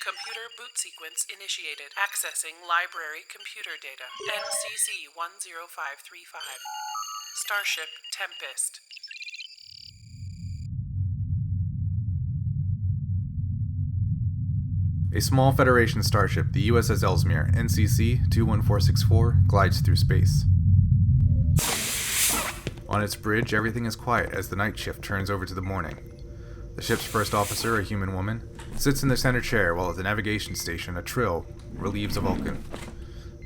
Computer boot sequence initiated. Accessing library computer data. NCC 10535. Starship Tempest. A small Federation starship, the USS Ellesmere, NCC 21464, glides through space. On its bridge, everything is quiet as the night shift turns over to the morning. The ship's first officer, a human woman, sits in the center chair while at the navigation station, a Trill relieves a Vulcan.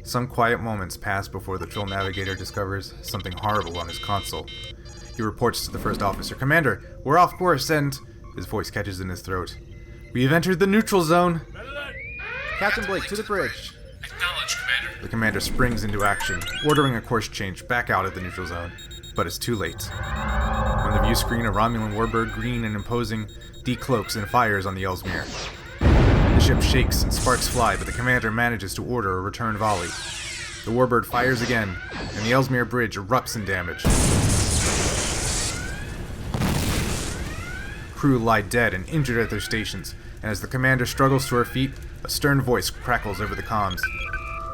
Some quiet moments pass before the Trill navigator discovers something horrible on his console. He reports to the first officer, "Commander, we're off course and..." His voice catches in his throat. "We have entered the neutral zone!" "Captain Blake, to the bridge!" "Acknowledged, Commander." The commander springs into action, ordering a course change back out of the neutral zone. But it's too late. On the view screen, a Romulan warbird, green and imposing, decloaks and fires on the Ellesmere. The ship shakes and sparks fly, but the commander manages to order a return volley. The warbird fires again, and the Ellesmere bridge erupts in damage. Crew lie dead and injured at their stations, and as the commander struggles to her feet, a stern voice crackles over the comms.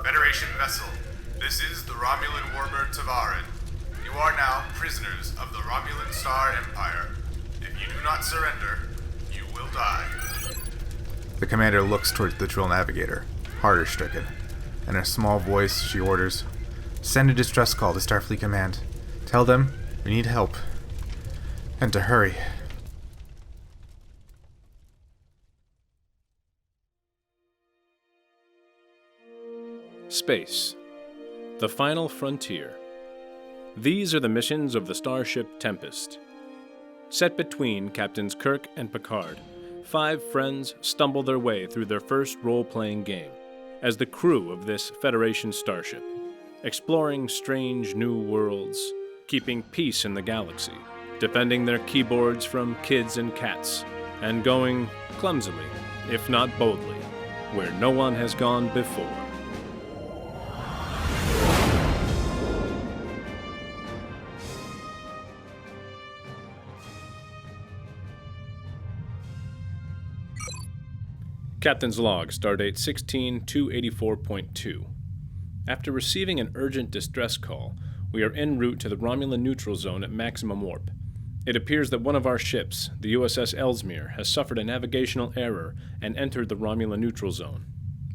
"Federation vessel, this is the Romulan warbird Tavarin. You are now prisoners of the Romulan Star Empire. If you do not surrender, you will die." The commander looks towards the Trill navigator, horror-stricken. In a small voice, she orders, "Send a distress call to Starfleet Command. Tell them we need help. And to hurry." Space. The final frontier. These are the missions of the Starship Tempest. Set between Captains Kirk and Picard, 5 friends stumble their way through their first role-playing game as the crew of this Federation starship, exploring strange new worlds, keeping peace in the galaxy, defending their keyboards from kids and cats, and going clumsily, if not boldly, where no one has gone before. Captain's Log, Stardate 16284.2. After receiving an urgent distress call, we are en route to the Romulan Neutral Zone at maximum warp. It appears that one of our ships, the USS Ellesmere, has suffered a navigational error and entered the Romulan Neutral Zone.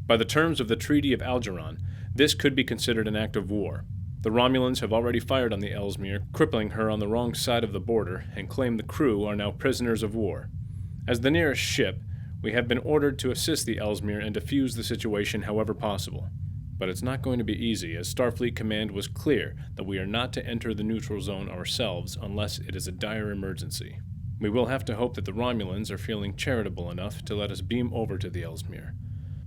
By the terms of the Treaty of Algeron, this could be considered an act of war. The Romulans have already fired on the Ellesmere, crippling her on the wrong side of the border, and claim the crew are now prisoners of war. As the nearest ship, we have been ordered to assist the Ellesmere and defuse the situation however possible. But it's not going to be easy, as Starfleet Command was clear that we are not to enter the neutral zone ourselves unless it is a dire emergency. We will have to hope that the Romulans are feeling charitable enough to let us beam over to the Ellesmere.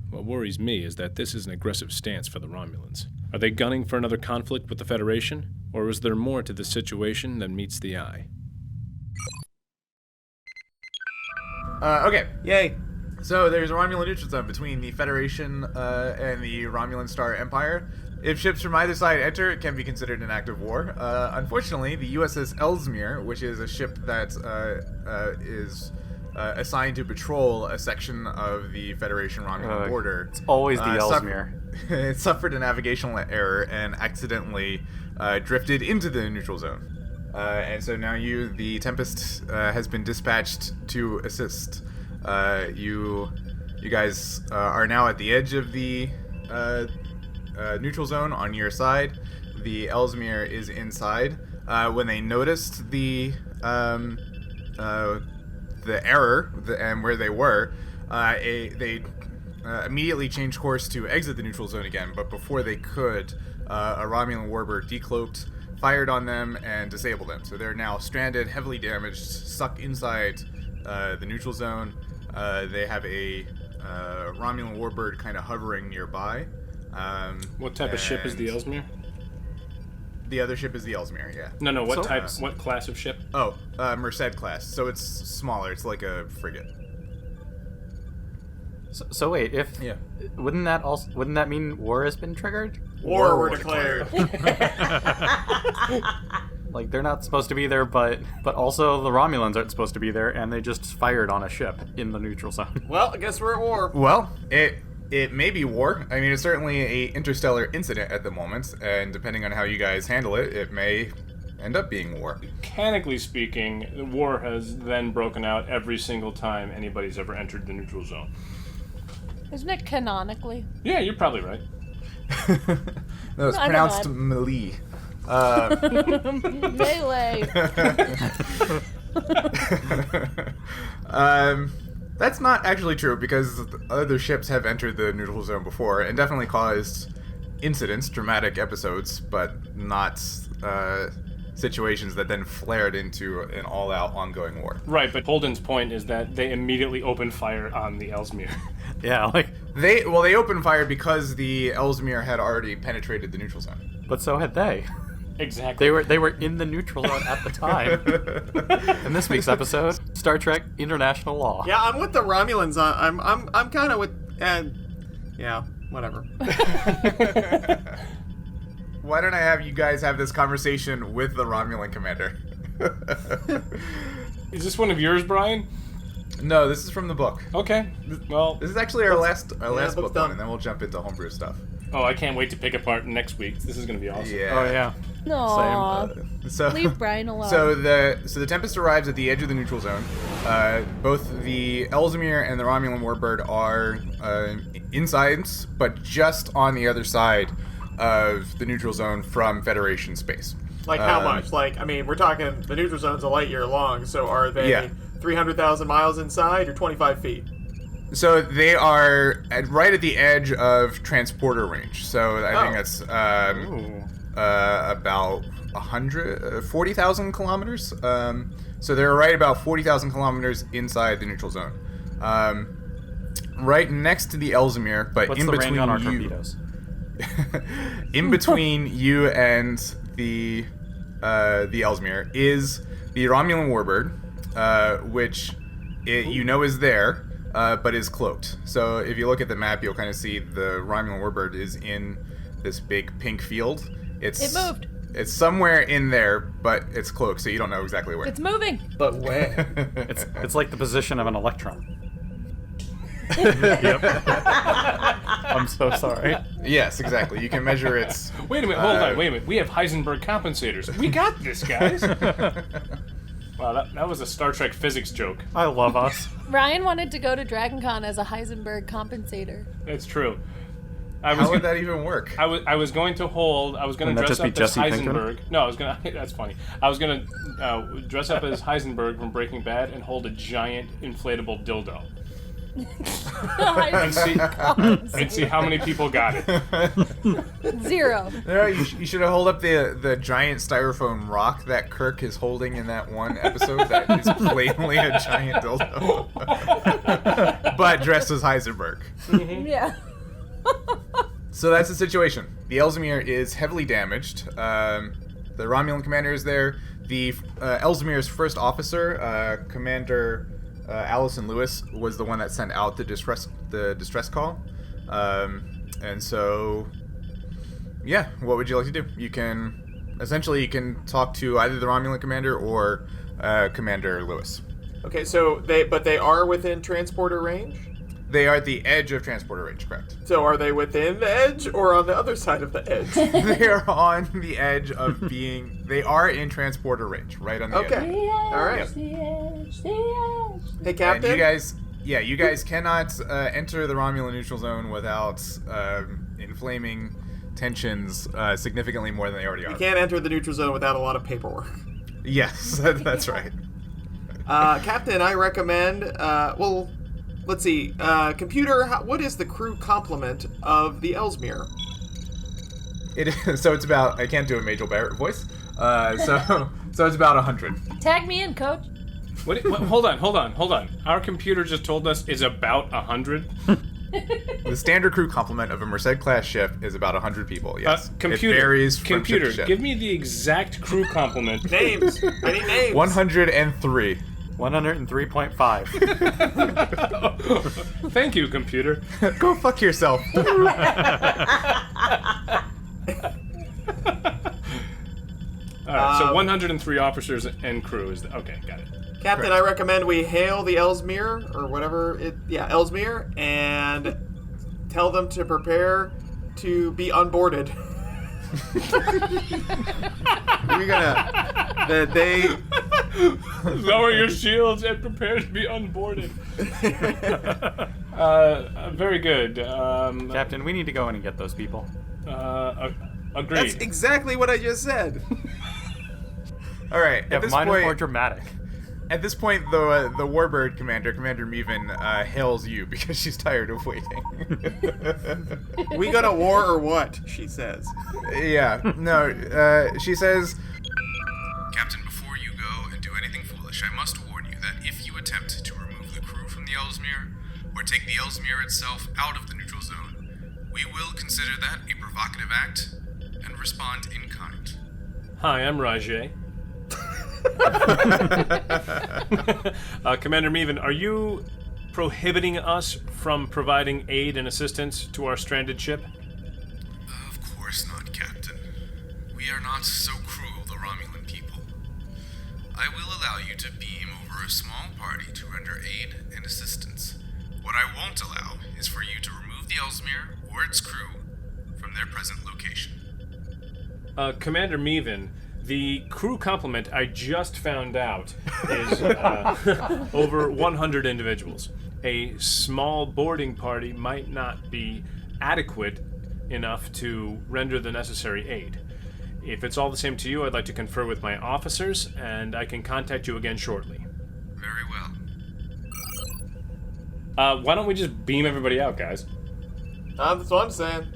What worries me is that this is an aggressive stance for the Romulans. Are they gunning for another conflict with the Federation, or is there more to this situation than meets the eye? Okay, yay! So there's a Romulan neutral zone between the Federation and the Romulan Star Empire. If ships from either side enter, it can be considered an act of war. Unfortunately, the USS Ellesmere, which is a ship that is assigned to patrol a section of the Federation Romulan border. It's always the Ellesmere. It suffered a navigational error and accidentally drifted into the neutral zone. And so now the Tempest has been dispatched to assist. You guys are now at the edge of the neutral zone on your side. The Ellesmere is inside. When they noticed the error and where they were, they immediately changed course to exit the neutral zone again. But before they could, a Romulan warbird decloaked, fired on them, and disabled them. So they're now stranded, heavily damaged, stuck inside the neutral zone. They have a Romulan warbird kind of hovering nearby. What type of ship is the Ellesmere? The other ship is the Ellesmere, yeah. No, what type? What class of ship? Oh, Merced class. So it's smaller. It's like a frigate. So wait, wouldn't that mean war has been triggered? War were declared. Like, they're not supposed to be there, but also the Romulans aren't supposed to be there, and they just fired on a ship in the neutral zone. Well, I guess we're at war. Well, it may be war. I mean, it's certainly a interstellar incident at the moment, and depending on how you guys handle it, it may end up being war. Mechanically speaking, the war has then broken out every single time anybody's ever entered the neutral zone. Isn't it canonically? Yeah, you're probably right. No, it's I don't pronounced know. melee. Melee. That's not actually true because other ships have entered the neutral zone before and definitely caused incidents, dramatic episodes, but not situations that then flared into an all-out ongoing war. Right, but Holden's point is that they immediately opened fire on the Ellesmere. Yeah, like, They opened fire because the Ellesmere had already penetrated the neutral zone. but so had they. Exactly. They were in the neutral zone at the time. In this week's episode, Star Trek International Law. Yeah, I'm with the Romulans. I'm kind of with. Yeah, whatever. Why don't I have you guys have this conversation with the Romulan commander? Is this one of yours, Brian? No, this is from the book. Okay. Well, This is actually our last the book book's one, done. and then we'll jump into homebrew stuff. I can't wait to pick apart next week. This is going to be awesome. Yeah. Oh, yeah. Aww. So Leave Brian alone. So the Tempest arrives at the edge of the neutral zone. Both the Ellesmere and the Romulan Warbird are inside, but just on the other side of the neutral zone from Federation space. Like how much? Like, I mean, we're talking the neutral zone's a light year long. So are they Yeah. 300,000 miles inside or 25 feet? So they are right at the edge of transporter range. So I think that's about 40,000 kilometers. So they're right about 40,000 kilometers inside the neutral zone. Right next to the Ellesmere, but What's in the between range on our you, torpedoes? in between you and the Ellesmere is the Romulan Warbird, which you know is there, but is cloaked. So if you look at the map, you'll kind of see the Romulan Warbird is in this big pink field. It moved. It's somewhere in there, but it's cloaked, so you don't know exactly where. It's moving. But where? It's like the position of an electron. Yep. I'm so sorry. Yes, exactly. You can measure its. Wait a minute, hold on, wait a minute. We have Heisenberg compensators. We got this, guys. Wow, that was a Star Trek physics joke. I love us. Ryan wanted to go to DragonCon as a Heisenberg compensator. That's true. How would that even work? I was going to Wouldn't that dress just be up as Jesse Pinkman? Heisenberg. No, I was going to. That's funny. I was going to dress up as Heisenberg from Breaking Bad and hold a giant inflatable dildo. and see how many people got it. 0. No, you should hold up the giant styrofoam rock that Kirk is holding in that one episode that is blatantly a giant dildo, but dressed as Heisenberg. Yeah. So that's the situation. The Ellesmere is heavily damaged. The Romulan commander is there. The Ellesmere's first officer, Commander Allison Lewis, was the one that sent out the distress call. And so, yeah, what would you like to do? You can talk to either the Romulan commander or Commander Lewis. Okay, so they are within transporter range? They are at the edge of transporter range, correct? So are they within the edge or on the other side of the edge? They are on the edge of being. They are in transporter range, right on the edge. Okay. All right. Hey, Captain. And you guys cannot enter the Romulan neutral zone without inflaming tensions significantly more than they already are. You can't enter the neutral zone without a lot of paperwork. Yes, that's right. Captain, I recommend. Let's see. Computer, what is the crew complement of the Ellesmere? It is, so it's about. I can't do a Majel Barrett voice. So it's about 100. Tag me in, coach. What, hold on. Our computer just told us it's about 100. The standard crew complement of a Merced-class ship is about 100 people. Yes, Computer, it varies from ship to ship. Give me the exact crew complement. Names. I need names. 103. 103.5. Thank you, computer. Go fuck yourself. right, so 103 officers and crew is okay, got it. Captain, I recommend we hail the Ellesmere, or whatever Ellesmere, and tell them to prepare to be unboarded. We're gonna... They... Lower your shields and prepare to be unboarded. Very good. Captain, we need to go in and get those people. Agreed. That's exactly what I just said. All right. Yeah, mine is more dramatic. At this point, the Warbird commander, Commander Meven, hails you because she's tired of waiting. We go to war or what? She says. Yeah. No. She says, Captain, before you go and do anything foolish, I must warn you that if you attempt to remove the crew from the Ellesmere, or take the Ellesmere itself out of the neutral zone, we will consider that a provocative act and respond in kind. Hi, I'm Rajay. Commander Meven, are you prohibiting us from providing aid and assistance to our stranded ship? Of course not, Captain. We are not so cruel, the Romulan people. I will allow you to beam over a small party to render aid and assistance. What I won't allow is for you to remove the Ellesmere or its crew from their present location. Commander Meven, the crew complement I just found out is over 100 individuals. A small boarding party might not be adequate enough to render the necessary aid. If it's all the same to you, I'd like to confer with my officers, and I can contact you again shortly. Very well. Why don't we just beam everybody out, guys? That's what I'm saying.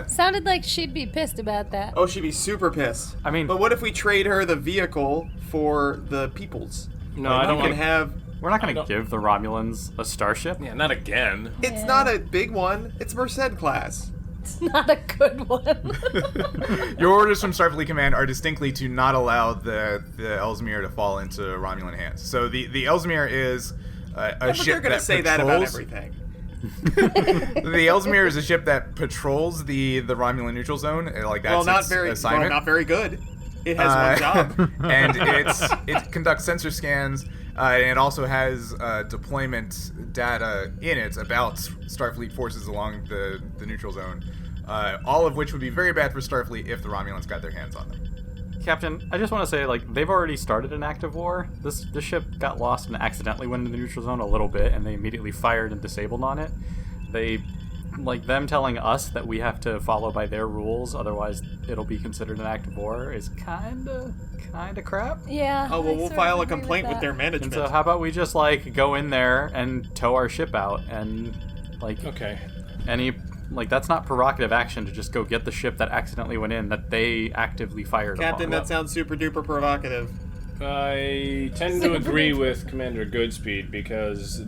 Sounded like she'd be pissed about that. Oh, she'd be super pissed. I mean- but what if we trade her the vehicle for the people's? No, Like, I don't we want can have. We're not going I to don't- give the Romulans a starship. Yeah, not again. It's not a big one. It's Merced class. It's not a good one. your orders from Starfleet Command are distinctly to not allow the Ellesmere to fall into Romulan hands. So the Ellesmere is a But ship they're gonna that say patrols... that about everything. The Ellesmere is a ship that patrols the Romulan Neutral Zone. Like that's its assignment. not very good. It has one job. And it conducts sensor scans, and it also has deployment data in it about Starfleet forces along the neutral zone, all of which would be very bad for Starfleet if the Romulans got their hands on them. Captain, I just want to say, like, they've already started an active war. This ship got lost and accidentally went into the neutral zone a little bit, and they immediately fired and disabled on it. They, like, them telling us that we have to follow by their rules, otherwise it'll be considered an active war, is kinda crap. Yeah. Oh, well, I we'll sort of file a agree complaint with that. their And management. so how about we just, like, go in there and tow our ship out, and, like, Okay. that's not provocative action to just go get the ship that accidentally went in that they actively fired Captain, upon. that sounds super duper provocative. I tend to agree with Commander Goodspeed because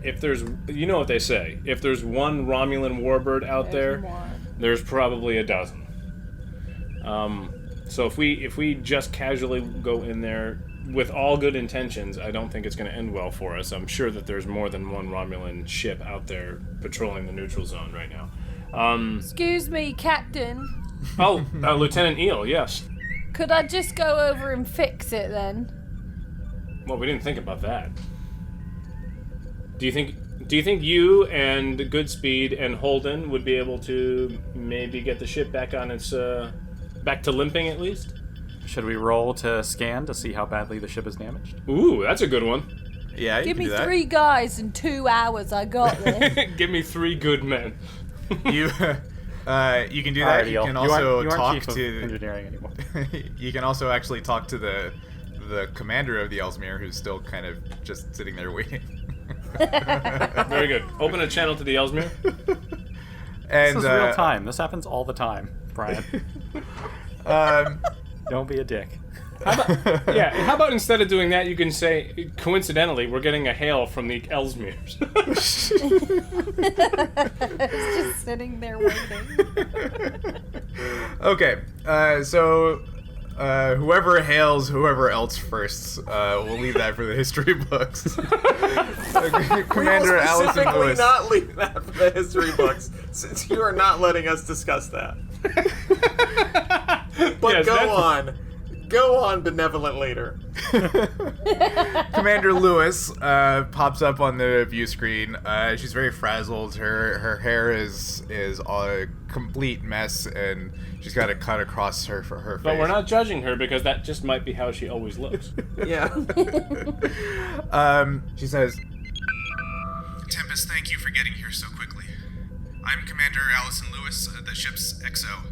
if there's, you know what they say, if there's one Romulan warbird out There's there, one. there's probably a dozen. So if we just casually go in there with all good intentions, I don't think it's going to end well for us. I'm sure that there's more than one Romulan ship out there patrolling the neutral zone right now. Excuse me, Captain. Lieutenant Eel, yes. Could I just go over and fix it then? Well, we didn't think about that. Do you think you and Goodspeed and Holden would be able to maybe get the ship back on its back to limping at least? Should we roll to scan to see how badly the ship is damaged? Ooh, that's a good one. Yeah, you Give can me do that. 3 guys in 2 hours. I got this. Give me 3 good men. You can do that. Alright, You Eel. can You also aren't talk chief of to. engineering anymore. You can also actually talk to the commander of the Ellesmere, who's still kind of just sitting there waiting. Very good. Open a channel to the Ellesmere. And This is real time. This happens all the time, Brian. Don't be a dick. Yeah, how about instead of doing that, you can say, coincidentally, we're getting a hail from the Ellesmeres. It's just sitting there waiting. Okay, so whoever hails whoever else first, we'll leave that for the history books. Commander Allison Specifically Lewis. not leave that for the history books, since you are not letting us discuss that. But Yes, that's- Go on, benevolent leader. Commander Lewis pops up on the view screen. She's very frazzled. Her hair is a complete mess, and she's got a cut across her face. But we're not judging her because that just might be how she always looks. Yeah. She says, Tempest, thank you for getting here so quickly. I'm Commander Allison Lewis of the ship's XO.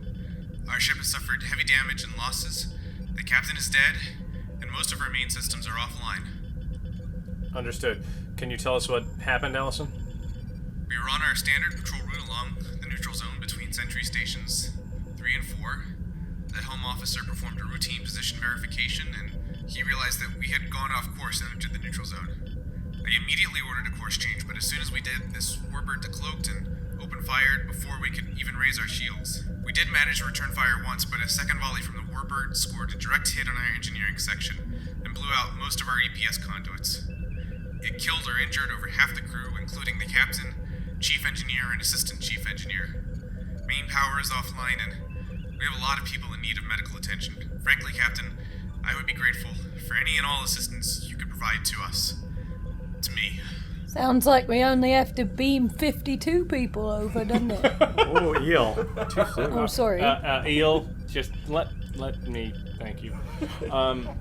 Our ship has suffered heavy damage and losses. The captain is dead, and most of our main systems are offline. Understood. Can you tell us what happened, Allison? We were on our standard patrol route along the neutral zone between sentry stations 3 and 4. The helm officer performed a routine position verification, and he realized that we had gone off course and entered the neutral zone. I immediately ordered a course change, but as soon as we did, this warbird decloaked and opened fire before we could even raise our shields. We did manage to return fire once, but a second volley from the warbird scored a direct hit on our engineering section and blew out most of our EPS conduits. It killed or injured over half the crew, including the captain, chief engineer, and assistant chief engineer. Main power is offline, and we have a lot of people in need of medical attention. Frankly, Captain, I would be grateful for any and all assistance you could provide to us. To me. Sounds like we only have to beam 52 people over, doesn't it? Oh, eel. Too soon. Oh, sorry. Eel, just let me. Thank you.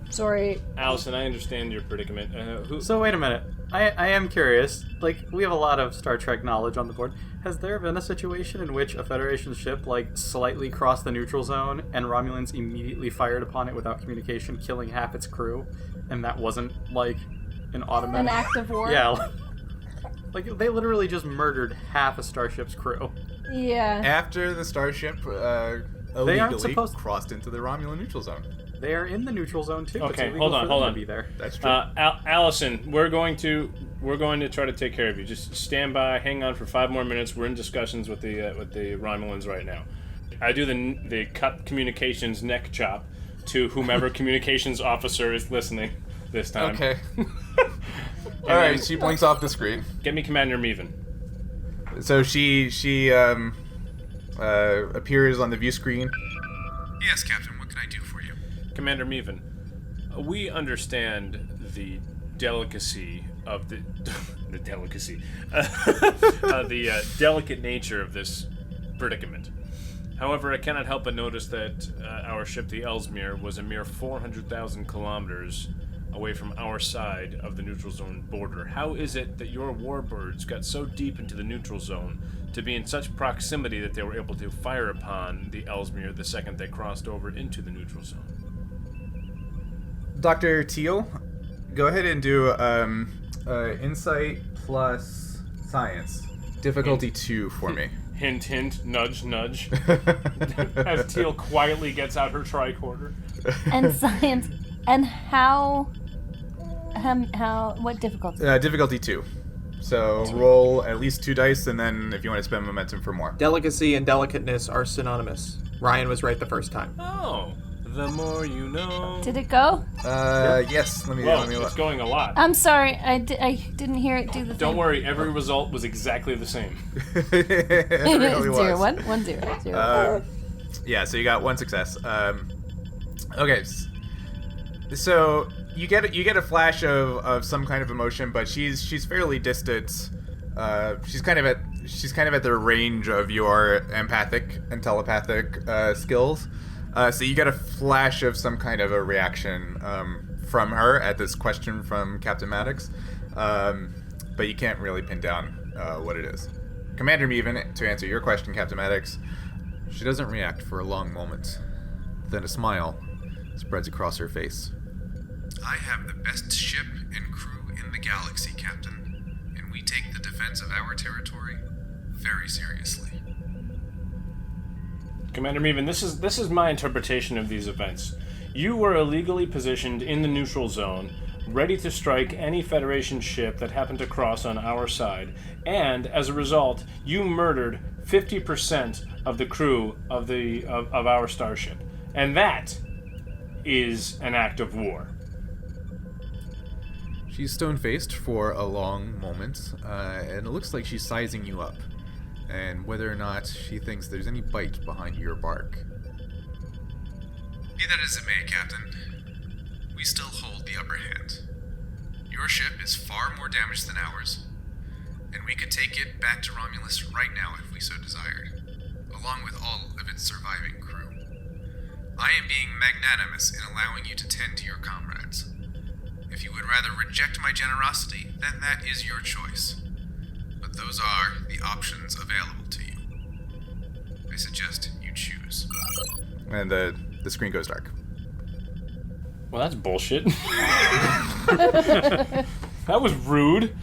Sorry. Allison, I understand your predicament. So wait a minute. I am curious. Like, we have a lot of Star Trek knowledge on the board. Has there been a situation in which a Federation ship, like, slightly crossed the neutral zone and Romulans immediately fired upon it without communication, killing half its crew, and that wasn't, like, an automatic... An act of war? Yeah. Like, they literally just murdered half a Starship's crew. Yeah. after the Starship illegally supposed- crossed into the Romulan Neutral Zone. They are in the neutral zone, too. It's Okay, illegal hold for them on. to be there. That's true. Allison, we're going to try to take care of you. Just stand by, hang on for 5 more minutes. We're in discussions with the Romulans right now. I do the cut communications neck chop to whomever communications officer is listening this time. Okay. All right, she blinks off the screen. Get me Commander Meven. So she appears on the view screen. Yes, Captain, what can I do for you? Commander Meven, we understand the delicacy of the delicate nature of this predicament. However, I cannot help but notice that our ship, the Ellesmere, was a mere 400,000 kilometers away from our side of the neutral zone border. How is it that your warbirds got so deep into the neutral zone to be in such proximity that they were able to fire upon the Ellesmere the second they crossed over into the neutral zone? Dr. Teal, go ahead and do insight plus science. Difficulty 2 for me. Hint, hint, nudge, nudge. As Teal quietly gets out her tricorder. And science. And how what difficulty? Difficulty 2. So roll at least 2 dice, and then if you want to spend momentum for more. Delicacy and delicateness are synonymous. Ryan was right the first time. Oh, the more you know. Did it go? Yes. Let me Whoa, look. it's going a lot. I'm sorry. I didn't hear it do the thing. Don't worry, every result was exactly the same. It really was. 0, 1, 1, 0, 0. Yeah, so you got 1 success. Okay, so you get a flash of some kind of emotion, but she's fairly distant. She's kind of at the range of your empathic and telepathic skills. So you get a flash of some kind of a reaction from her at this question from Captain Maddox, but you can't really pin down what it is. Commander Meven, to answer your question, Captain Maddox, she doesn't react for a long moment. Then a smile spreads across her face. I have the best ship and crew in the galaxy, Captain, and we take the defense of our territory very seriously. Commander Meven, this is my interpretation of these events. You were illegally positioned in the neutral zone, ready to strike any Federation ship that happened to cross on our side, and as a result, you murdered 50% of the crew of our starship, and that is an act of war. She's stone-faced for a long moment, and it looks like she's sizing you up, and whether or not she thinks there's any bite behind your bark. Be that as it may, Captain, we still hold the upper hand. Your ship is far more damaged than ours, and we could take it back to Romulus right now if we so desired, along with all of its surviving crew. I am being magnanimous in allowing you to tend to your comrades. If you would rather reject my generosity, then that is your choice. But those are the options available to you. I suggest you choose. And the screen goes dark. Well, that's bullshit. That was rude.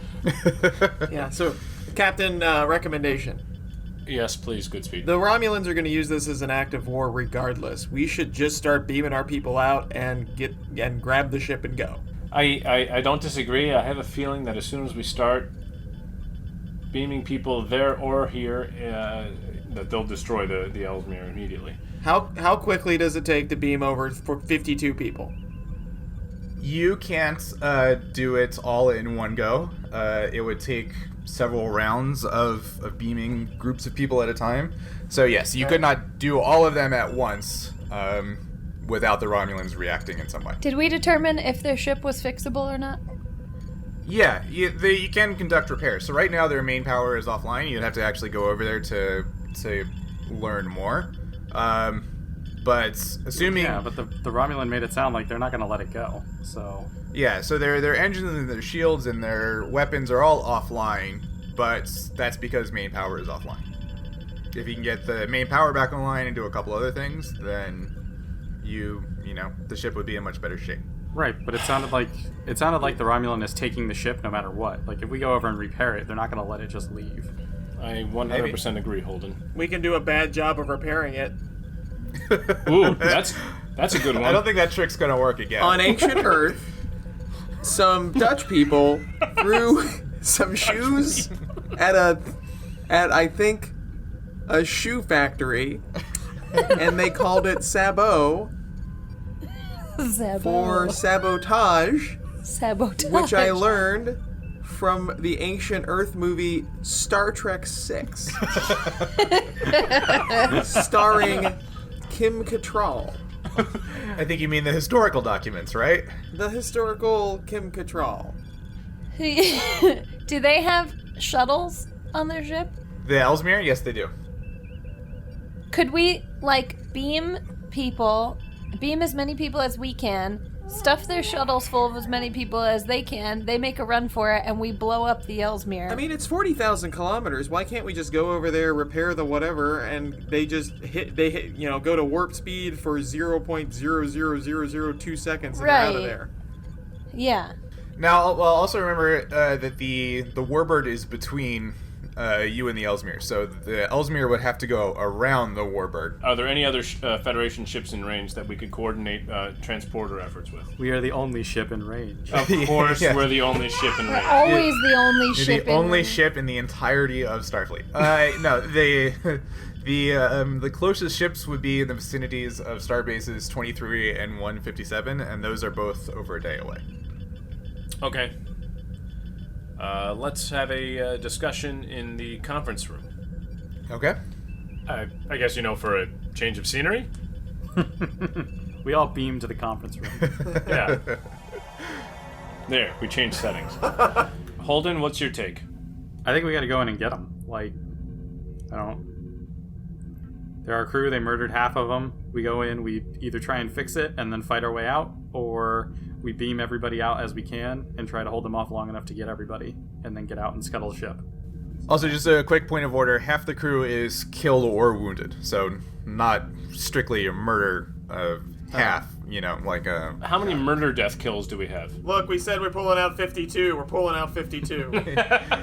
Yeah, so, Captain, recommendation. Yes, please, Goodspeed. The Romulans are going to use this as an act of war regardless. We should just start beaming our people out and grab the ship and go. I don't disagree. I have a feeling that as soon as we start beaming people there or here, that they'll destroy the Ellesmere immediately. How quickly does it take to beam over for 52 people? You can't do it all in one go. It would take several rounds of beaming groups of people at a time. So yes, you could not do all of them at once without the Romulans reacting in some way. Did we determine if their ship was fixable or not? Yeah, you can conduct repairs. So right now their main power is offline. You'd have to actually go over there to learn more. But assuming... Yeah, but the Romulan made it sound like they're not going to let it go, so... Yeah, so their engines and their shields and their weapons are all offline, but that's because main power is offline. If you can get the main power back online and do a couple other things, then the ship would be in much better shape. Right, but it sounded like the Romulan is taking the ship no matter what. Like, if we go over and repair it, they're not going to let it just leave. I 100% agree, Holden. We can do a bad job of repairing it. Ooh, that's a good one. I don't think that trick's gonna work again. On ancient Earth, some Dutch people threw some shoes at I think a shoe factory, and they called it sabot for sabotage, which I learned from the ancient Earth movie Star Trek VI, starring Kim Cattrall. I think you mean the historical documents, right? The historical Kim Cattrall. Do they have shuttles on their ship? The Ellesmere? Yes, they do. Could we, beam as many people as we can, stuff their shuttles full of as many people as they can, they make a run for it, and we blow up the Ellesmere? I mean, it's 40,000 kilometers. Why can't we just go over there, repair the whatever, and they just go to warp speed for 0.00002 seconds and they're out of there? Yeah. Now, also remember that the Warbird is between you and the Ellesmere, so the Ellesmere would have to go around the Warbird. Are there any other Federation ships in range that we could coordinate transporter efforts with? We are the only ship in range. Of course, Yeah. We're the only ship in range. Always the only You're ship the only ship in the entirety of Starfleet. No, the closest ships would be in the vicinities of Starbases 23 and 157, and those are both over a day away. Okay. Let's have a discussion in the conference room. Okay. I guess, for a change of scenery? We all beam to the conference room. Yeah. There, we changed settings. Holden, what's your take? I think we gotta go in and get them. They're our crew, they murdered half of them. We go in, we either try and fix it and then fight our way out, or we beam everybody out as we can and try to hold them off long enough to get everybody, and then get out and scuttle the ship. Also, just a quick point of order, half the crew is killed or wounded, so not strictly a murder of half, How many murder death kills do we have? Look, we said we're pulling out 52. We're pulling out 52.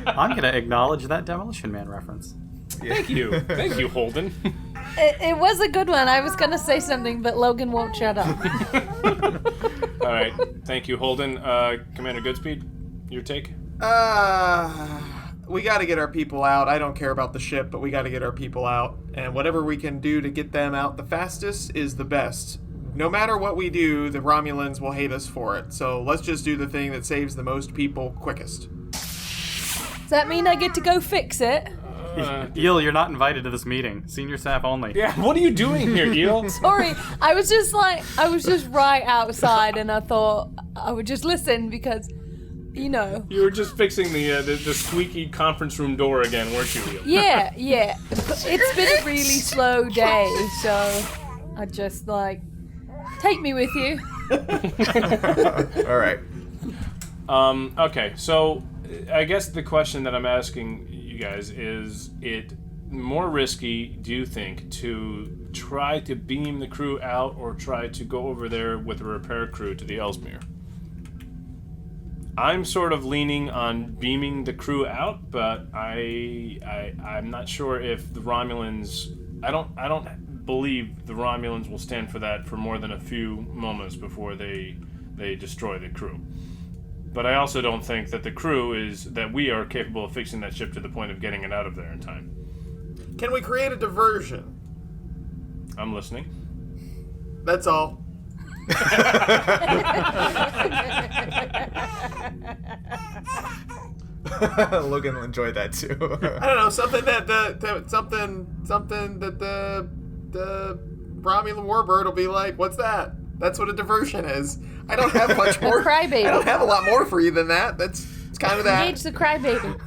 I'm gonna acknowledge that Demolition Man reference. Thank you. Thank you, Holden. It was a good one. I was going to say something, but Logan won't shut up. All right. Thank you, Holden. Commander Goodspeed, your take? We got to get our people out. I don't care about the ship, but we got to get our people out. And whatever we can do to get them out the fastest is the best. No matter what we do, the Romulans will hate us for it. So let's just do the thing that saves the most people quickest. Does that mean I get to go fix it? Eel, you're not invited to this meeting. Senior staff only. Yeah, what are you doing here, Eel? Sorry, I was just right outside, and I thought I would just listen because, you know. You were just fixing the squeaky conference room door again, weren't you, Eel? Yeah. It's been a really slow day, so I just take me with you. All right. Okay, so I guess the question that I'm asking you guys is it more risky, do you think, to try to beam the crew out or try to go over there with a repair crew to the Ellesmere? I'm sort of leaning on beaming the crew out, but I'm not sure if the Romulans. I don't believe the Romulans will stand for that for more than a few moments before they destroy the crew. But I also don't think that we are capable of fixing that ship to the point of getting it out of there in time. Can we create a diversion? I'm listening. That's all. Logan will enjoy that too. I don't know, something that the Romulan warbird will be like, what's that? That's what a diversion is. I don't have much more. Crybaby. I don't have a lot more for you than that. It's kind of that. Engage the crybaby.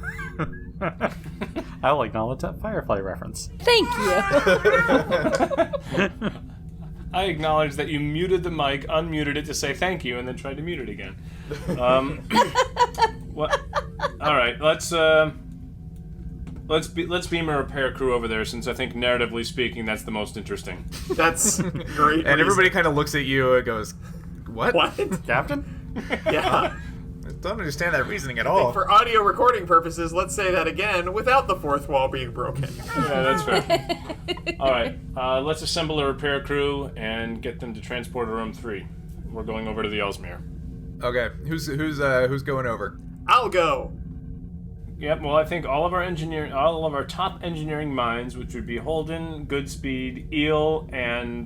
I'll acknowledge that Firefly reference. Thank you. I acknowledge that you muted the mic, unmuted it to say thank you, and then tried to mute it again. What? All right, let's beam a repair crew over there, since I think narratively speaking, that's the most interesting. That's great. And everybody kind of looks at you and goes, "What? What? Captain? Yeah. I don't understand that reasoning at all." For audio recording purposes, let's say that again without the fourth wall being broken. Yeah, that's fair. All right, let's assemble a repair crew and get them to transporter room 3. We're going over to the Ellesmere. Okay, who's going over? I'll go. Yep. Well, I think all of our top engineering minds, which would be Holden, Goodspeed, Eel, and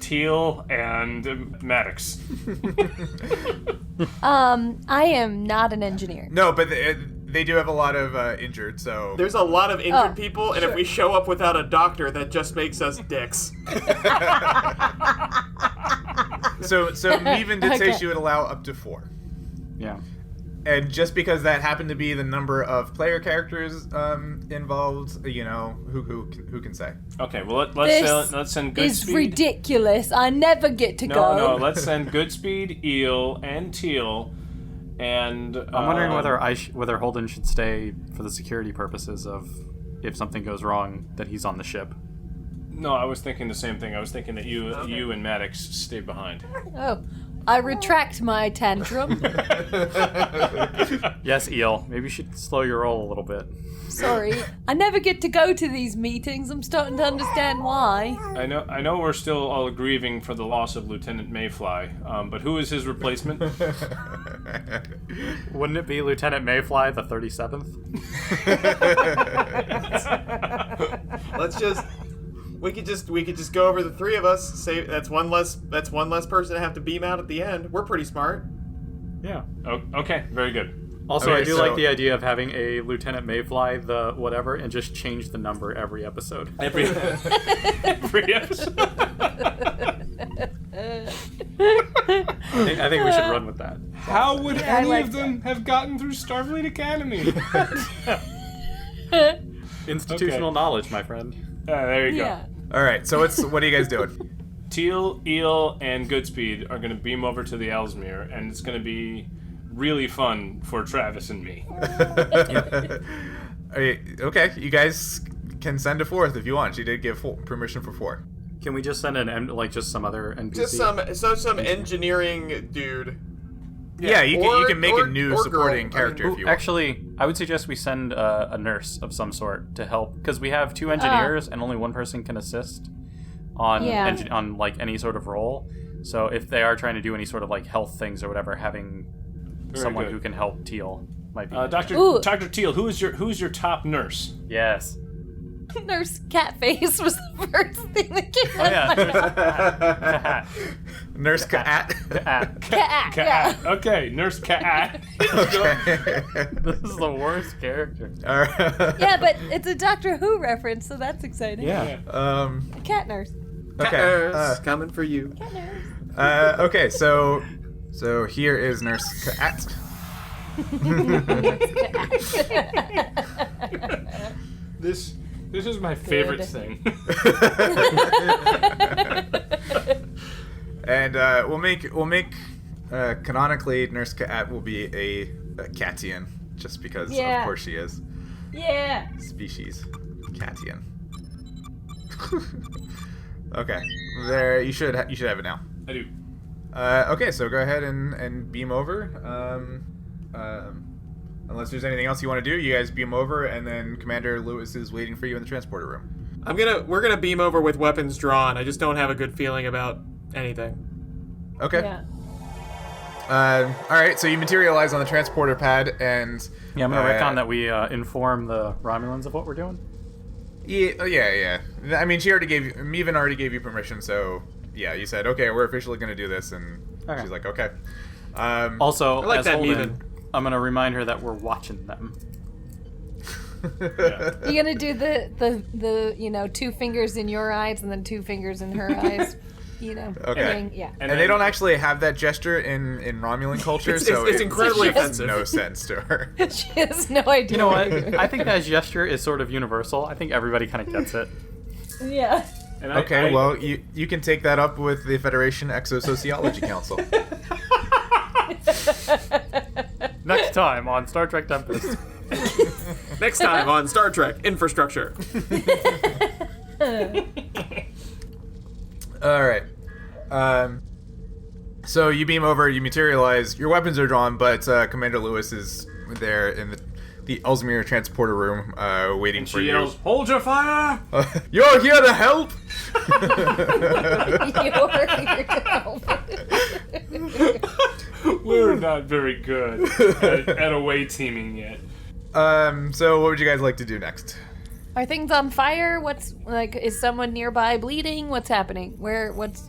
Teal, and Maddox. I am not an engineer. No, but they do have a lot of injured, so... There's a lot of injured people, and sure. if we show up without a doctor, that just makes us dicks. So Meven did say Okay. she would allow up to 4. Yeah. And just because that happened to be the number of player characters involved, you know, who can say? Okay. Well, let's send Goodspeed. It's ridiculous. I never get to go. No. Let's send Goodspeed, Eel, and Teal, and I'm wondering whether Holden should stay for the security purposes of if something goes wrong that he's on the ship. No, I was thinking the same thing. I was thinking that you and Maddox stay behind. Oh, I retract my tantrum. Yes, Eel. Maybe you should slow your roll a little bit. Sorry. I never get to go to these meetings. I'm starting to understand why. I know we're still all grieving for the loss of Lieutenant Mayfly, but who is his replacement? Wouldn't it be Lieutenant Mayfly, the 37th? We could just go over the 3 of us. Say that's one less person to have to beam out at the end. We're pretty smart. Yeah. Oh, okay, very good. Also, Okay, I do so- like the idea of having a Lieutenant Mayfly, the whatever, and just change the number every episode. Every episode. I think we should run with that. How would I any like of them have gotten through Starfleet Academy? Institutional knowledge, my friend. There you Yeah. All right, so what are you guys doing? go. Teal, Eel, and Goodspeed are going to beam over to the Ellesmere, and it's going to be really fun for Travis and me. Okay, you guys can send a 4th if you want. She did give permission for 4. Can we just send just some other NPC? Just some engineering dude. Yeah, you or- can make or- a new or supporting girl. I mean, character if you want. Actually, I would suggest we send a nurse of some sort to help, because we have 2 engineers and only one person can assist on Yeah. on like any sort of role. So if they are trying to do any sort of like health things or whatever, having Very someone good. who can help Teal might be. Dr. Ooh. Teal, who's your top nurse? Yes. Nurse Catface was the first thing that came Oh yeah, out of my cat. Nurse Cat. Cat. Yeah. Okay, Nurse Cat. Okay. This is the worst character. All right. Yeah, but it's a Doctor Who reference, so that's exciting. Yeah. A cat nurse. Okay. Nurse, coming for you. Cat nurse. Okay. So here is Nurse Cat. This is my favorite Good. thing. And we'll make canonically Nurse Cat will be a Catian, just because Yeah. of course she is. Yeah. Species Catian. Okay, there you should have it now. I do. Okay, so go ahead and beam over. Unless there's anything else you want to do, you guys beam over, and then Commander Lewis is waiting for you in the transporter room. We're gonna beam over with weapons drawn. I just don't have a good feeling about anything. Okay. Yeah. All right, so you materialize on the transporter pad, and Yeah, I'm gonna retcon that we inform the Romulans of what we're doing. Yeah. I mean, Meven already gave you permission, so yeah, you said, okay, we're officially going to do this, and Okay. she's like, okay. Also, I like as that, Holden, Meven. I'm gonna remind her that we're watching them. You're gonna do the 2 fingers in your eyes and then 2 fingers in her eyes. Okay. thing, yeah. And they don't actually have that gesture in Romulan culture, It's- so it's it incredibly makes offensive. no sense to her. She has no idea. You know what? I think that gesture is sort of universal. I think everybody kind of gets it. Yeah. And Okay, well, you can take that up with the Federation Exosociology Council. Next time on Star Trek Tempest. Next time on Star Trek Infrastructure. All right. So you beam over, you materialize. Your weapons are drawn, but Commander Lewis is there in the Ellesmere transporter room, waiting And for she you. yells, "Hold your fire!" You're here to help. We're not very good at away teaming yet. So what would you guys like to do next? Are things on fire? What's is someone nearby bleeding? What's happening? What's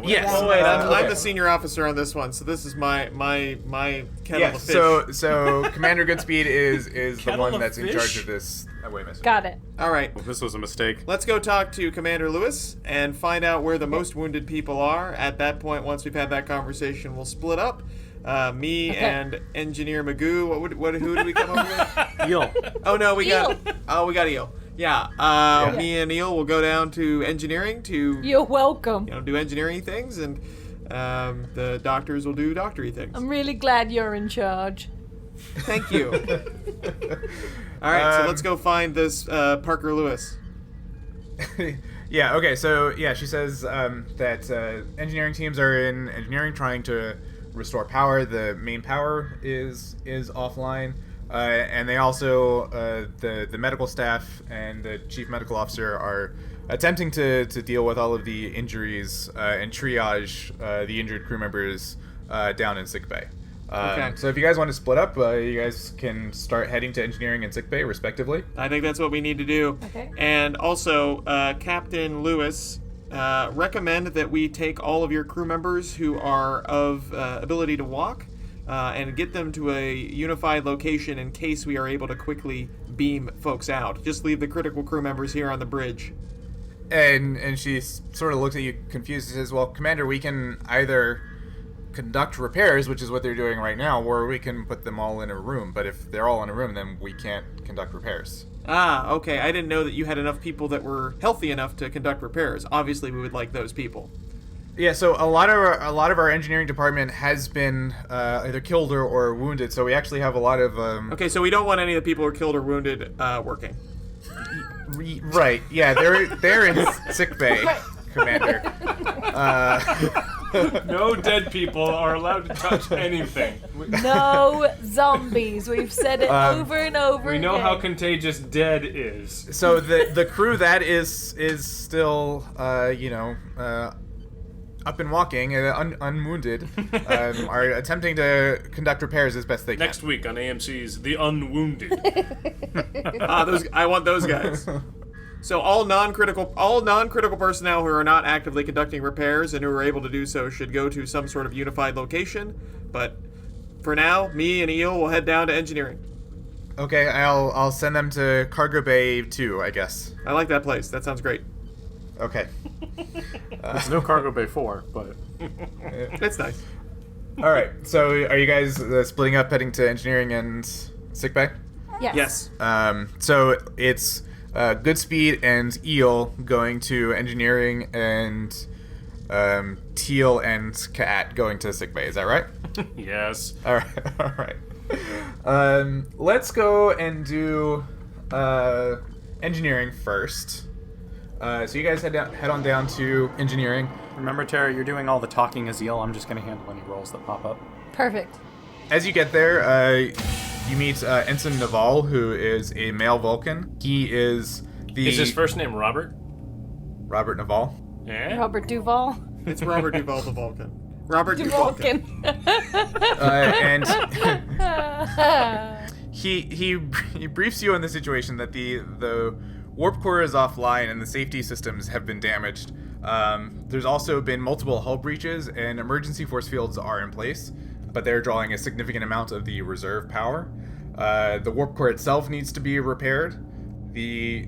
Yes. Oh wait, I'm Okay. the senior officer on this one, so this is my kettle Yes. of fish. So Commander Goodspeed is the Kettle one of that's in fish? charge of this. Oh, wait, mister. Got it. All right, This was a mistake. let's go talk to Commander Lewis and find out where the most wounded people are. At that point, once we've had that conversation, we'll split up. Me Okay. and Engineer Magoo. Who did we come up with? Eel. Oh no, we got Eel. Eel. Yeah. Me and Eel will go down to engineering to You're welcome. do engineering things, and the doctors will do doctory things. I'm really glad you're in charge. Thank you. All right, so let's go find this Parker Lewis. Yeah. Okay. So yeah, she says that engineering teams are in engineering trying to restore power. The main power is offline, and they also the medical staff and the chief medical officer are attempting to deal with all of the injuries and triage the injured crew members down in sickbay. Okay. So if you guys want to split up, you guys can start heading to engineering and sickbay respectively. I think that's what we need to do. Okay. And also, Captain Lewis, recommend that we take all of your crew members who are of ability to walk and get them to a unified location in case we are able to quickly beam folks out. Just leave the critical crew members here on the bridge. And she sort of looks at you confused and says, well, Commander, we can either conduct repairs, which is what they're doing right now, or we can put them all in a room. But if they're all in a room, then we can't conduct repairs. Ah, okay. I didn't know that you had enough people that were healthy enough to conduct repairs. Obviously, we would like those people. Yeah, so a lot of our engineering department has been either killed or wounded. So we actually have a lot of Okay, so we don't want any of the people who are killed or wounded working. Right. Yeah, they're in sick bay, Commander. No dead people are allowed to touch anything. No zombies. We've said it over and over We know again. how contagious dead is. So the crew that is still up and walking, unwounded, are attempting to conduct repairs as best they can. Next week on AMC's The Unwounded. I want those guys. So all non-critical personnel who are not actively conducting repairs and who are able to do so should go to some sort of unified location. But for now, me and Eel will head down to engineering. Okay, I'll send them to Cargo Bay 2, I guess. I like that place. That sounds great. Okay. There's no Cargo Bay 4, but... It's nice. All right. So are you guys splitting up, heading to engineering and sickbay? Yes. Yes. So it's Goodspeed and Eel going to engineering, and Teal and Kat going to sickbay. Is that right? Yes. All right. All right. Let's go and do engineering first. So you guys head on down to engineering. Remember, Tara, you're doing all the talking as Eel. I'm just going to handle any rolls that pop up. Perfect. As you get there, you meet Ensign Naval, who is a male Vulcan. He is the... Is his first name Robert? Robert Naval. Yeah. Robert Duvall. It's Robert Duvall the Vulcan. Robert Duvall. And he briefs you on the situation that the warp core is offline and the safety systems have been damaged. There's also been multiple hull breaches and emergency force fields are in place, but they're drawing a significant amount of the reserve power. The warp core itself needs to be repaired. The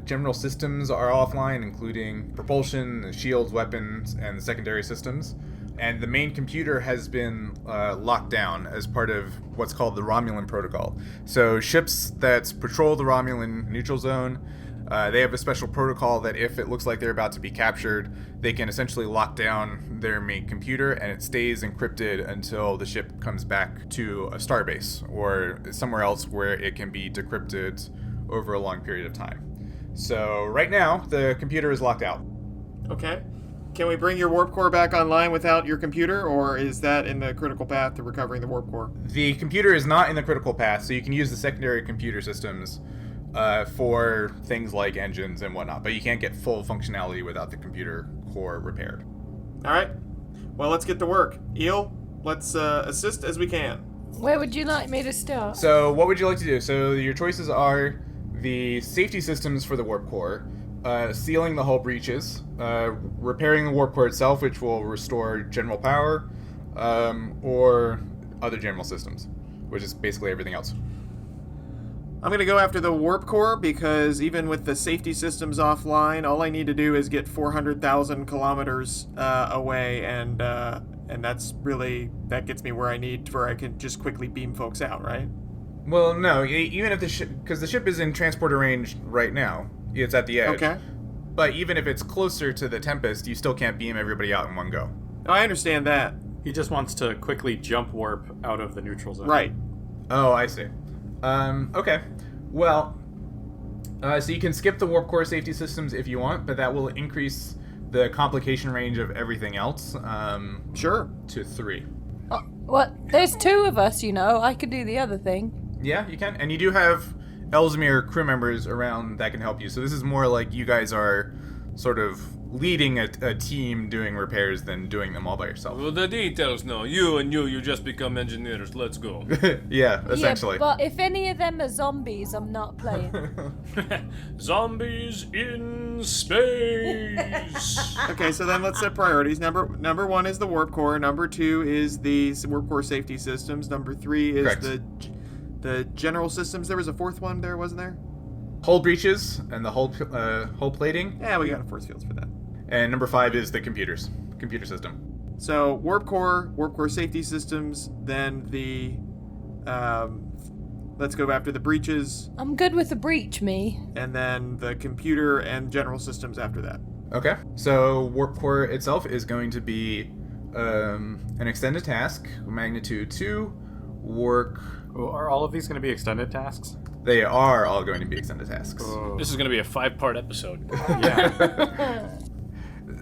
general systems are offline, including propulsion, the shields, weapons, and the secondary systems. And the main computer has been locked down as part of what's called the Romulan Protocol. So ships that patrol the Romulan Neutral Zone, they have a special protocol that if it looks like they're about to be captured, they can essentially lock down their main computer and it stays encrypted until the ship comes back to a starbase or somewhere else where it can be decrypted over a long period of time. So right now, the computer is locked out. Okay. Can we bring your warp core back online without your computer, or is that in the critical path to recovering the warp core? The computer is not in the critical path, so you can use the secondary computer systems for things like engines and whatnot, but you can't get full functionality without the computer core repaired. All right. Well, let's get to work. Eel, let's assist as we can. Where would you like me to start? So what would you like to do? So your choices are the safety systems for the warp core, sealing the hull breaches, repairing the warp core itself, which will restore general power, or other general systems, which is basically everything else. I'm going to go after the warp core because even with the safety systems offline, all I need to do is get 400,000 kilometers away, and that gets me where I need, where I can just quickly beam folks out, right? Well, no, even if the ship, because the ship is in transporter range right now, it's at the edge. Okay. But even if it's closer to the Tempest, you still can't beam everybody out in one go. I understand that. He just wants to quickly jump warp out of the neutral zone. Right. Oh, I see. Okay. Well, so you can skip the warp core safety systems if you want, but that will increase the complication range of everything else. Sure. To 3. What? There's 2 of us, you know. I could do the other thing. Yeah, you can. And you do have Ellesmere crew members around that can help you. So this is more like you guys are sort of leading a team doing repairs than doing them all by yourself. Well, the details now. You just become engineers. Let's go. Yeah, essentially. Yeah, but if any of them are zombies, I'm not playing. Zombies in space. Okay, so then let's set priorities. Number 1 is the warp core. Number 2 is the warp core safety systems. Number 3 is Correct. the general systems. There was a 4th one there, wasn't there? Hull breaches and the hull plating. Yeah, we got a force fields for that. And number 5 is the computer system. So warp core safety systems, then the let's go after the breaches, I'm good with the breach, me. and then the computer and general systems after that. Okay. So warp core itself is going to be an extended task, magnitude 2, work. Are all of these going to be extended tasks? They are all going to be extended tasks. This is going to be a 5-part episode. Yeah.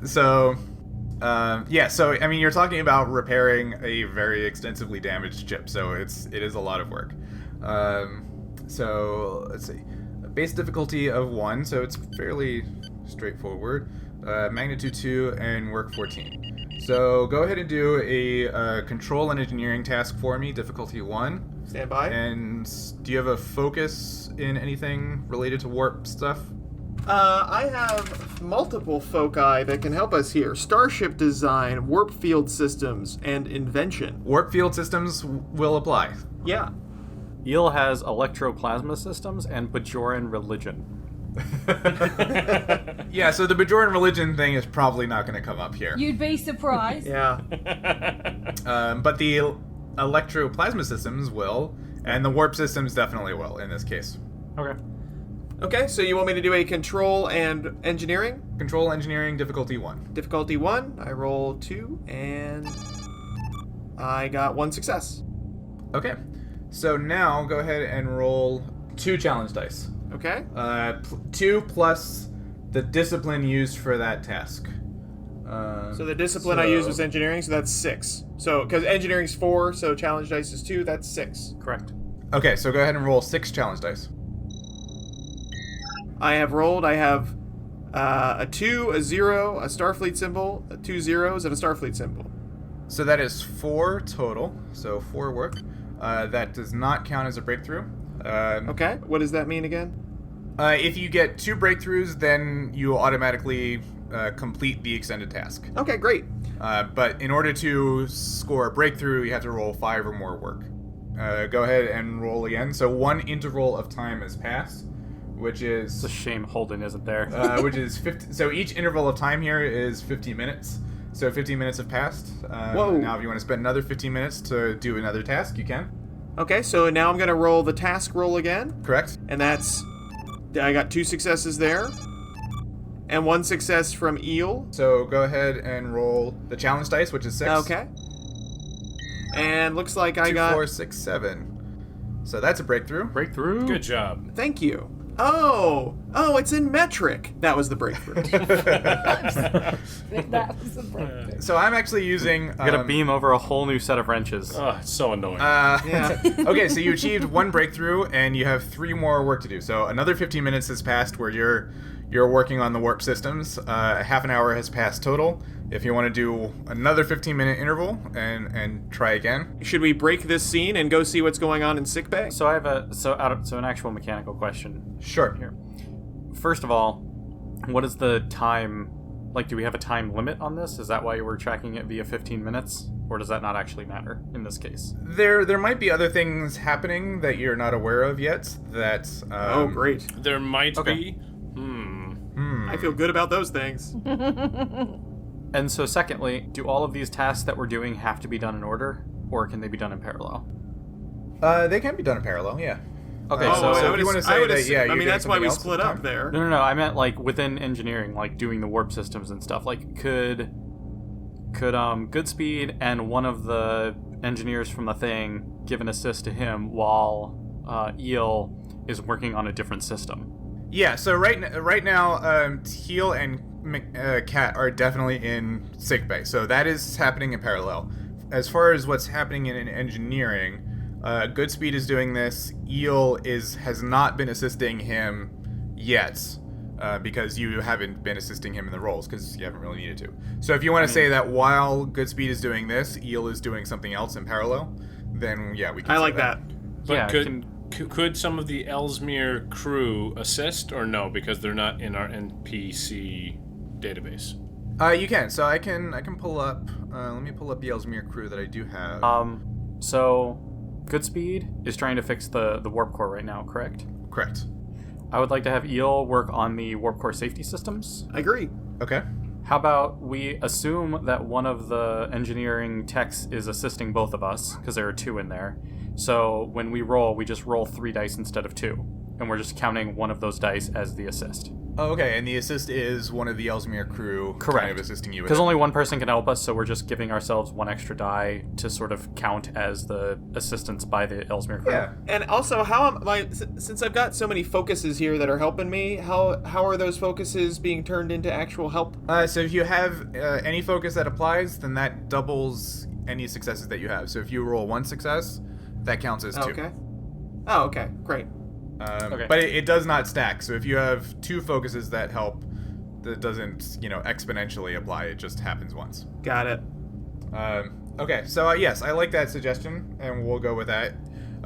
So, so I mean, you're talking about repairing a very extensively damaged ship, so it is a lot of work. So let's see, base difficulty of 1, so it's fairly straightforward. Magnitude 2 and work 14. So go ahead and do a control and engineering task for me, difficulty 1. Stand by. And do you have a focus in anything related to warp stuff? I have multiple foci that can help us here. Starship design, warp field systems, and invention. Warp field systems will apply. Yeah. Eel has electroplasma systems and Bajoran religion. Yeah, so the Bajoran religion thing is probably not going to come up here. You'd be surprised. Yeah. But the electroplasma systems will, and the warp systems definitely will in this case. Okay. Okay, so you want me to do a control and engineering? Control engineering difficulty 1. Difficulty 1. I roll 2, and I got 1 success. Okay, so now go ahead and roll 2 challenge dice. Okay. 2 plus the discipline used for that task. So the discipline I used was engineering, so that's 6. So, because engineering's 4, so challenge dice is 2, that's 6. Correct. Okay, so go ahead and roll 6 challenge dice. I have a 2, a 0, a Starfleet symbol, 2 zeros, and a Starfleet symbol. So that is 4 total, so 4 work. That does not count as a breakthrough. Okay, what does that mean again? If you get 2 breakthroughs, then you automatically complete the extended task. Okay, great. But in order to score a breakthrough, you have to roll 5 or more work. Go ahead and roll again. So 1 interval of time has passed, which is... It's a shame Holden isn't there. which is 50. So each interval of time here is 15 minutes. So 15 minutes have passed. Whoa. Now if you want to spend another 15 minutes to do another task, you can. Okay, so now I'm going to roll the task roll again. Correct? And that's... I got 2 successes there. And 1 success from Eel. So go ahead and roll the challenge dice, which is 6. Okay. And looks like I 2, got... 4, 6, 7. So that's a breakthrough. Breakthrough. Good job. Thank you. Oh, it's in metric. That was the breakthrough. That was a breakthrough. So I'm actually using... You gotta beam over a whole new set of wrenches. Oh, it's so annoying. Yeah. Okay, so you achieved 1 breakthrough, and you have 3 more work to do. So another 15 minutes has passed where you're working on the warp systems. Half an hour has passed total. If you want to do another 15-minute interval and try again. Should we break this scene and go see what's going on in sickbay? So I have an actual mechanical question Sure. here. First of all, what is the time? Like, do we have a time limit on this? Is that why we're tracking it via 15 minutes, or does that not actually matter in this case? There might be other things happening that you're not aware of yet. That Oh, great. There might Okay. be. I feel good about those things. And so, secondly, do all of these tasks that we're doing have to be done in order, or can they be done in parallel? They can be done in parallel. Yeah. Okay, Oh, so so if you want to say that, yeah, I you're mean, doing that's why something we else split at the up time. there. No, I meant like within engineering, like doing the warp systems and stuff. Like, could Goodspeed and one of the engineers from the thing give an assist to him while Eel is working on a different system? Yeah. So right now, Teal and Kat are definitely in sickbay. So that is happening in parallel. As far as what's happening in engineering, Goodspeed is doing this. Eel has not been assisting him yet. Because you haven't been assisting him in the roles, because you haven't really needed to. So if you want to say that while Goodspeed is doing this, Eel is doing something else in parallel, then yeah, we can I say like that. But Yeah, could some of the Ellesmere crew assist, or no, because they're not in our NPC database? You can. So I can pull up. Let me pull up the Ellesmere crew that I do have. So Goodspeed is trying to fix the warp core right now, correct? Correct. I would like to have Eel work on the warp core safety systems. I agree. Okay. How about we assume that one of the engineering techs is assisting both of us, because there are 2 in there. So when we roll, we just roll 3 dice instead of 2. And we're just counting one of those dice as the assist. Oh, okay. And the assist is one of the Ellesmere crew Correct. kind of assisting you with Because it. only one person can help us, so we're just giving ourselves 1 extra die to sort of count as the assistance by the Ellesmere crew. Yeah. And also, since I've got so many focuses here that are helping me, how are those focuses being turned into actual help? So if you have any focus that applies, then that doubles any successes that you have. So if you roll 1 success, that counts as 2. Okay. Oh, okay. Great. Okay. But it does not stack. So if you have 2 focuses that help, that doesn't, exponentially apply. It just happens once. Got it. Okay, so yes, I like that suggestion, and we'll go with that.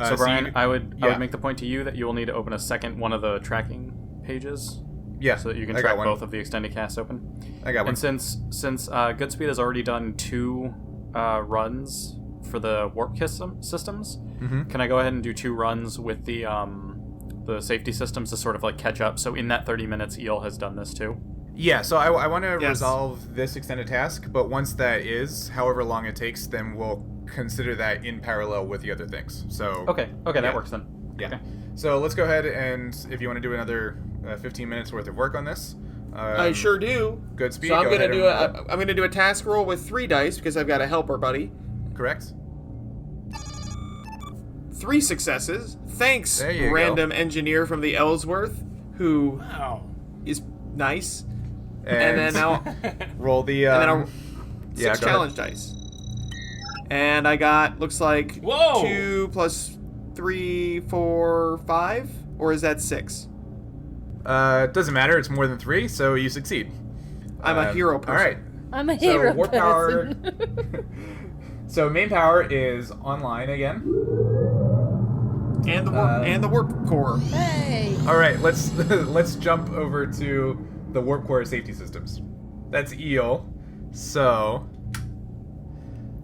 So Brian, I would yeah. make the point to you that you will need to open a second one of the tracking pages. Yeah, so that you can I got track one. both of the extended casts open. I got one. And since Goodspeed has already done 2 runs for the warp systems, can I go ahead and do 2 runs with the safety systems to sort of like catch up? So in that 30 minutes, Eel has done this too. Yeah, so I want to Yes. resolve this extended task, but once that is, however long it takes, then we'll consider that in parallel with the other things. So Okay, Yeah. that works then. Yeah. Okay. So let's go ahead and if you want to do another 15 minutes worth of work on this. I sure do. Good speed. So I'm go gonna ahead do and roll. I'm gonna do a task roll with 3 dice because I've got a helper buddy. Correct. 3 successes. Thanks, There you go. random engineer from the Ellsworth, who Wow. is nice. And, then I'll roll the. and then I'll yeah, 6 go challenge dice. And I got looks like Whoa! 2 plus 3, 4, 5, or is that 6? Doesn't matter. It's more than 3, so you succeed. I'm a hero person. All right. I'm a hero So warp person. So main power is online again. And the warp core. Hey. All right, let's let's jump over to the warp core safety systems. That's Eel. So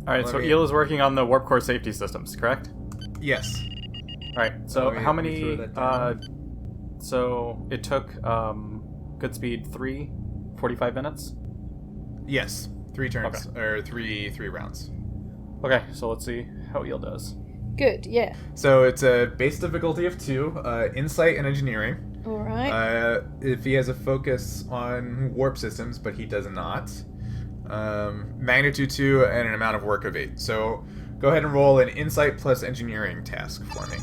All right, Let so me- Eel is working on the warp core safety systems, correct? yes. All right. So Let me- how let me throw many? that down. So it took Goodspeed 45 minutes. Yes. 3 turns or three rounds. Okay, so let's see how Eel does. Good, yeah. So it's a base difficulty of 2, insight and engineering. All right. If he has a focus on warp systems, but he does not. Magnitude 2 and an amount of work of 8. So go ahead and roll an insight plus engineering task for me.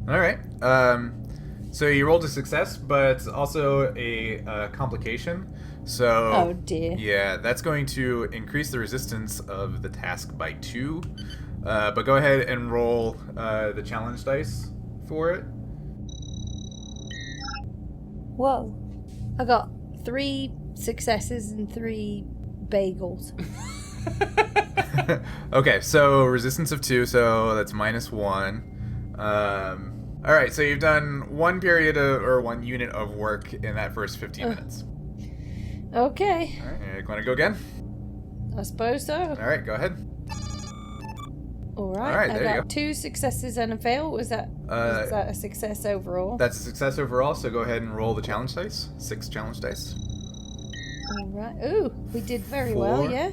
All right. So you rolled a success, but also a complication. So Oh, dear. Yeah, that's going to increase the resistance of the task by 2. But go ahead and roll the challenge dice for it. Whoa. I got 3 successes and 3 bagels. Okay, so resistance of 2, so that's -1. All right, so you've done 1 period or 1 unit of work in that first 15 minutes. Okay. All right, you want to go again? I suppose so. All right, go ahead. All right. All right, I there you got go. 2 successes and a fail. Was that a success overall? That's a success overall, so go ahead and roll the challenge dice. 6 challenge dice. All right. Ooh, we did very well, 4. yeah?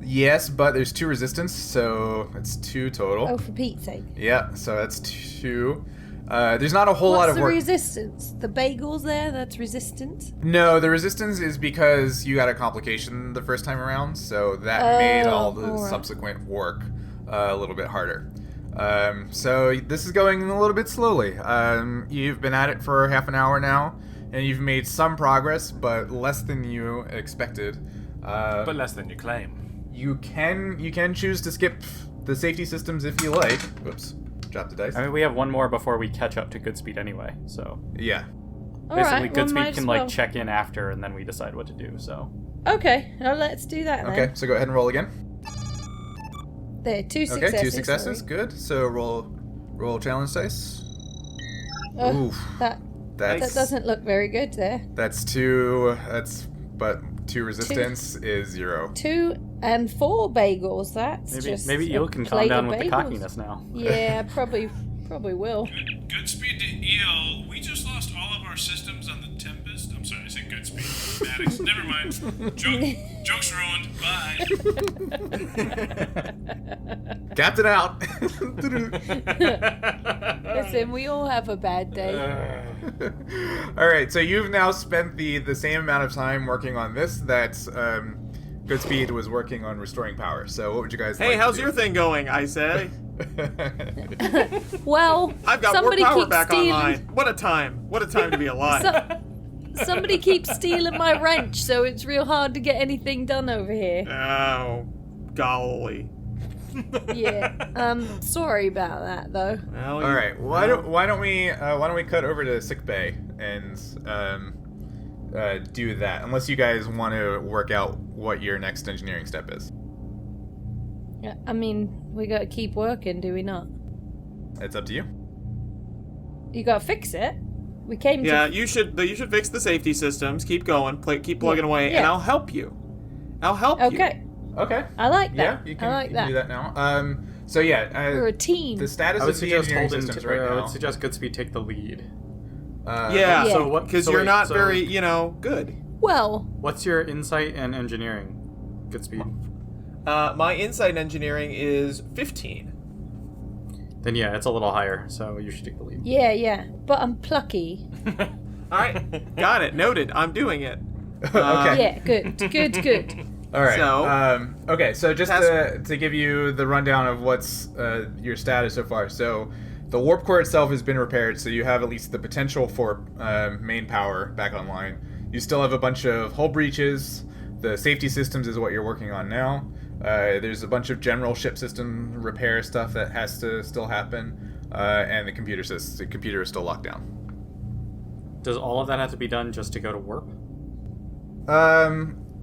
Yes, but there's 2 resistance, so it's 2 total. Oh, for Pete's sake. Yeah, so that's 2. There's not a whole lot What's of the work. resistance? The bagels there? That's resistance? No, the resistance is because you got a complication the first time around, so that made all the alright. subsequent work a little bit harder. So this is going a little bit slowly. You've been at it for half an hour now, and you've made some progress, but less than you expected. But less than you claim. You can choose to skip the safety systems if you like. Whoops, dropped the dice. I mean, we have 1 more before we catch up to Goodspeed anyway. So Yeah. All basically, right, well, Goodspeed might can as like well. check in after, and then we decide what to do. So Okay, well, let's do that then. Okay, so go ahead and roll again. There, 2 successes. Okay, 2 successes. sorry. Good. So roll challenge dice. Oh, Oof. that That's doesn't look very good there. That's 2. But 2 resistance is 0. 2 and 4 bagels. That's just maybe a Eel can calm plate down of with the bagels. cockiness now. Yeah, probably will. Goodspeed to Eel. We just lost all of our systems on the Tempest. I'm sorry, I said Goodspeed. Maddox. Never mind. Joke's ruined. Bye. Captain out. Listen, we all have a bad day. All right, so you've now spent the same amount of time working on this that Goodspeed was working on restoring power. So what would you guys like Hey, to how's do? your thing going? I say. Well, I've got somebody more power keeps back stealing. online. What a time! What a time to be alive. Somebody keeps stealing my wrench, so it's real hard to get anything done over here. Oh, golly. Yeah. Sorry about that, though. Well, All right, why don't we cut over to sick bay and do that? Unless you guys want to work out what your next engineering step is. Yeah, I mean, we gotta keep working, do we not? It's up to you. You gotta fix it. We came Yeah, to... you should fix the safety systems. Keep going. Keep plugging away, and Yeah. I'll help you. I'll help you. Okay. Okay. I like Yeah, that. you can, I like you can that. do that now. So yeah, We're a team. the status I would of the suggest engineering Holden. systems right I now. would suggest Goodspeed take the lead. Yeah. Yeah. So what? Because so you're wait, not so very, good. Well, What's your insight and engineering? Goodspeed. My insight in engineering is 15. Then yeah, it's a little higher. So you should take the lead. yeah. But I'm plucky. All right, got it. Noted. I'm doing it. Okay. Yeah, good. All right. So- okay. So just Task- to give you the rundown of what's your status so far. So the warp core itself has been repaired, so you have at least the potential for main power back online. You still have a bunch of hull breaches. The safety systems is what you're working on now. There's a bunch of general ship system repair stuff that has to still happen, and the computer is still locked down. Does all of that have to be done just to go to warp?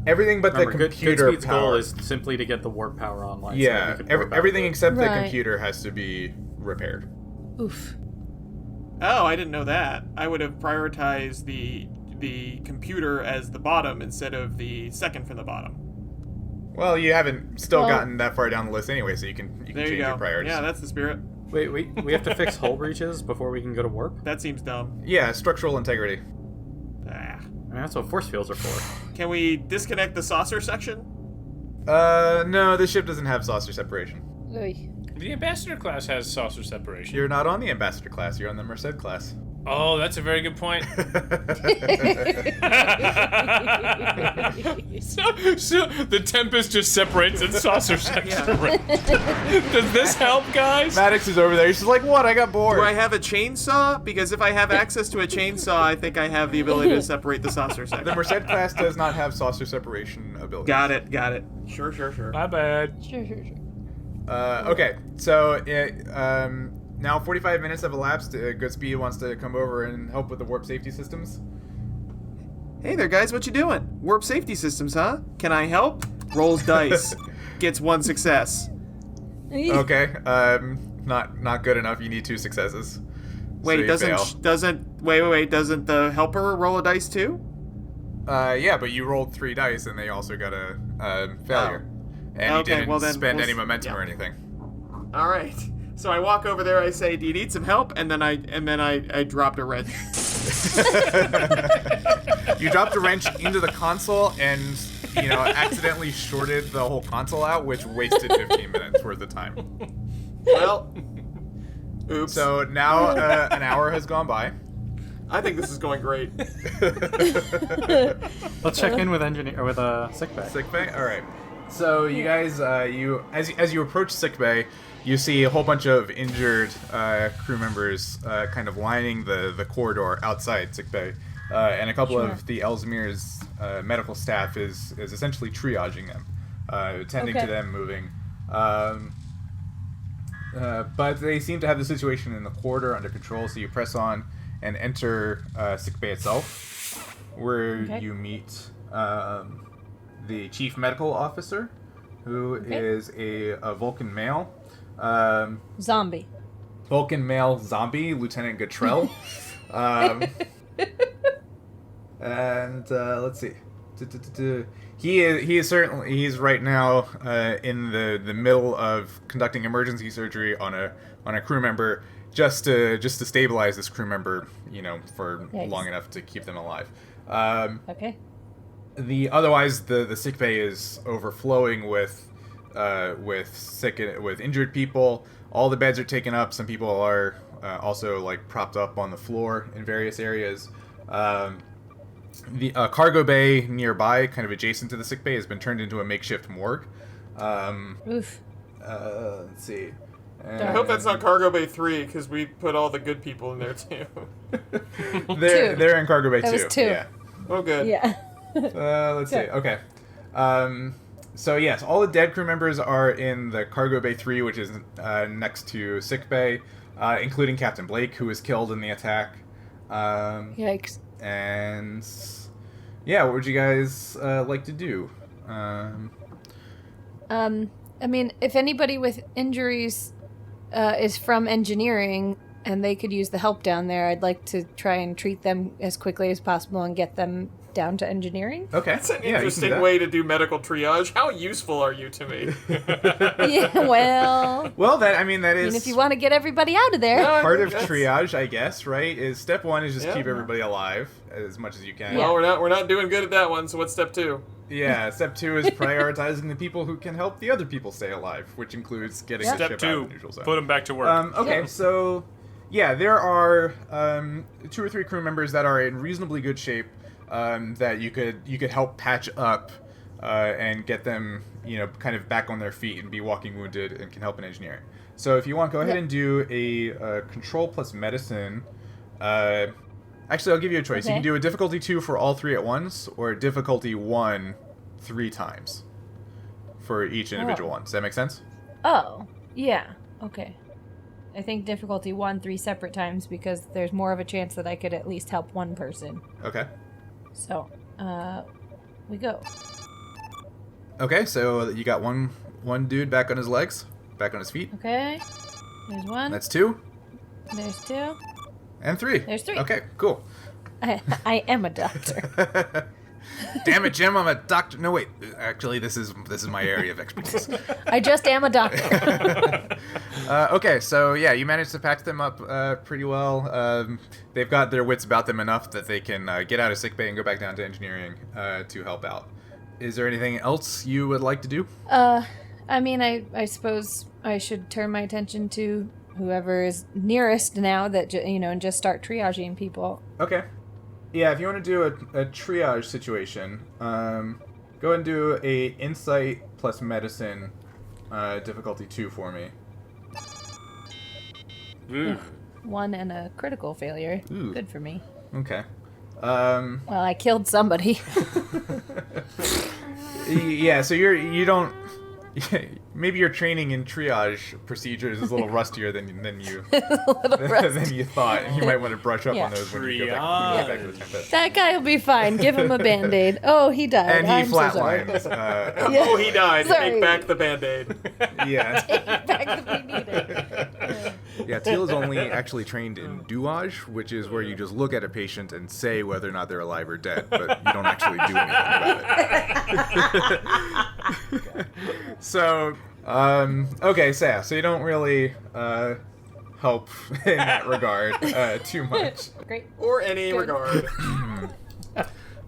Everything but Remember, the computer Goodspeed's power. goal is simply to get the warp power online. so that Yeah, we can warp out everything the- except the Right. computer has to be repaired. Oof. Oh, I didn't know that. I would have prioritized the computer as the bottom instead of the second from the bottom. Well, you haven't still Well- gotten that far down the list anyway, so you can There change you go. your priorities. Yeah, that's the spirit. Wait, we have to fix hull breaches before we can go to warp? That seems dumb. Yeah, structural integrity. Ah. I mean, that's what force fields are for. Can we disconnect the saucer section? No, the ship doesn't have saucer separation. Oy. The ambassador class has saucer separation. You're not on the ambassador class, you're on the Merced class. Oh, that's a very good point. so the Tempest just separates its saucer section. Does this help, guys? Maddox is over there, he's just like, what? I got bored. Do I have a chainsaw? Because if I have access to a chainsaw, I think I have the ability to separate the saucer The section. Merced class does not have saucer separation ability. Got it. Sure. My bad. Sure. Okay, so now 45 minutes have elapsed. Goodspeed wants to come over and help with the warp safety systems. Hey there, guys. What you doing? Warp safety systems, huh? Can I help? Rolls dice. Gets 1 success. Okay, not good enough. You need 2 successes. Wait, so you fail. Doesn't the helper roll a dice too? Yeah, but you rolled 3 dice and they also got a failure. And you Okay, didn't well then spend we'll any s- momentum yeah. or anything. All right. So I walk over there. I say, "Do you need some help?" And then I dropped a wrench. You dropped a wrench into the console and, accidentally shorted the whole console out, which wasted 15 minutes worth of time. Well, oops. So now an hour has gone by. I think this is going great. Let's check in with sickbay. Sickbay? Alright. So you guys, as you approach sickbay, you see a whole bunch of injured crew members kind of lining the corridor outside sickbay. And a couple of the Ellesmere's medical staff is essentially triaging them, tending to Okay. them, moving. But they seem to have the situation in the corridor under control, so you press on and enter sickbay itself, where you meet the chief medical officer, who is a Vulcan male. Zombie. Vulcan male zombie, Lieutenant Gatrell. And let's see. He's right now in the middle of conducting emergency surgery on a crew member just to stabilize this crew member, for Yikes. long enough to keep them alive. Okay. Otherwise the sick bay is overflowing with injured people. All the beds are taken up. Some people are also propped up on the floor in various areas. The cargo bay nearby, kind of adjacent to the sick bay, has been turned into a makeshift morgue. Oof. Let's see. I hope that's not Cargo Bay 3, because we put all the good people in there too. They're in cargo bay That 2. was 2. Yeah. Oh, good. Yeah. Let's see. Okay. So yes, all the dead crew members are in the cargo bay 3, which is next to sick bay, including Captain Blake, who was killed in the attack. Yikes. And yeah, what would you guys like to do? I mean, if anybody with injuries is from engineering, and they could use the help down there, I'd like to try and treat them as quickly as possible and get them down to engineering. Okay. That's an you can do interesting that. way to do medical triage. How useful are you to me? Yeah, well, Well, that is if you want to get everybody out of there. No, part of that's- triage, I guess. Right? Is step one is just Yeah. keep everybody alive as much as you can. Well, we're not doing good at that one. So what's step 2? Yeah, step 2 is prioritizing the people who can help the other people stay alive, which includes getting the Step ship out 2, of the neutral zone. put them back to work. Okay, so yeah, there are 2 or 3 crew members that are in reasonably good shape that you could help patch up and get them, kind of back on their feet and be walking wounded and can help in engineering. So if you want, go ahead and do a control plus medicine. Actually, I'll give you a choice. You Okay. can do a difficulty 2 for all 3 at once, or a difficulty 1 3 times for each individual one. Does that make sense? Oh, yeah. Okay. I think difficulty 1 3 separate times because there's more of a chance that I could at least help one person. Okay. So, we go. Okay, so you got one dude back on his legs, back on his feet. Okay. There's 1. That's 2 There's 2. and 3. There's 3. Okay, cool. I am a doctor. Damn it, Jim! I'm a doctor. No, wait. Actually, this is my area of expertise. I just am a doctor. Okay, so yeah, you managed to pack them up pretty well. They've got their wits about them enough that they can get out of sickbay and go back down to engineering to help out. Is there anything else you would like to do? I mean, I suppose I should turn my attention to whoever is nearest now that, and just start triaging people. Okay. Yeah, if you want to do a triage situation, go ahead and do a insight plus medicine difficulty 2 for me. Ooh. 1 and a critical failure. Ooh. Good for me. Okay. Well, I killed somebody. Yeah, so you don't. Maybe your training in triage procedures is a little rustier than you than you thought. You might want to brush up Yeah. on those when you go back to the Tempest. That guy will be fine. Give him a Band-Aid. Oh, he died. And he I'm so sorry. flatlines. Yeah. Oh, he died. Sorry. Take back the Band-Aid. Yeah. Back if we need it. Yeah, Teal is only actually trained in douage, which is where you just look at a patient and say whether or not they're alive or dead, but you don't actually do anything about it. So, okay, so you don't really help in that regard too much. Great. Or any regard.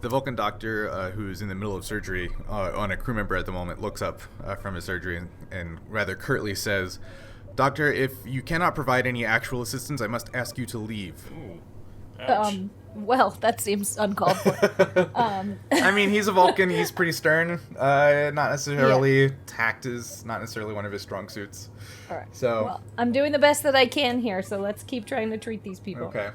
The Vulcan doctor, who's in the middle of surgery on a crew member at the moment, looks up from his surgery and rather curtly says, "Doctor, if you cannot provide any actual assistance, I must ask you to leave." Ouch. Well, that seems uncalled for. I mean, he's a Vulcan. He's pretty stern. Not necessarily tact is not necessarily one of his strong suits. All right. So, Well, I'm doing the best that I can here, so let's keep trying to treat these people. okay.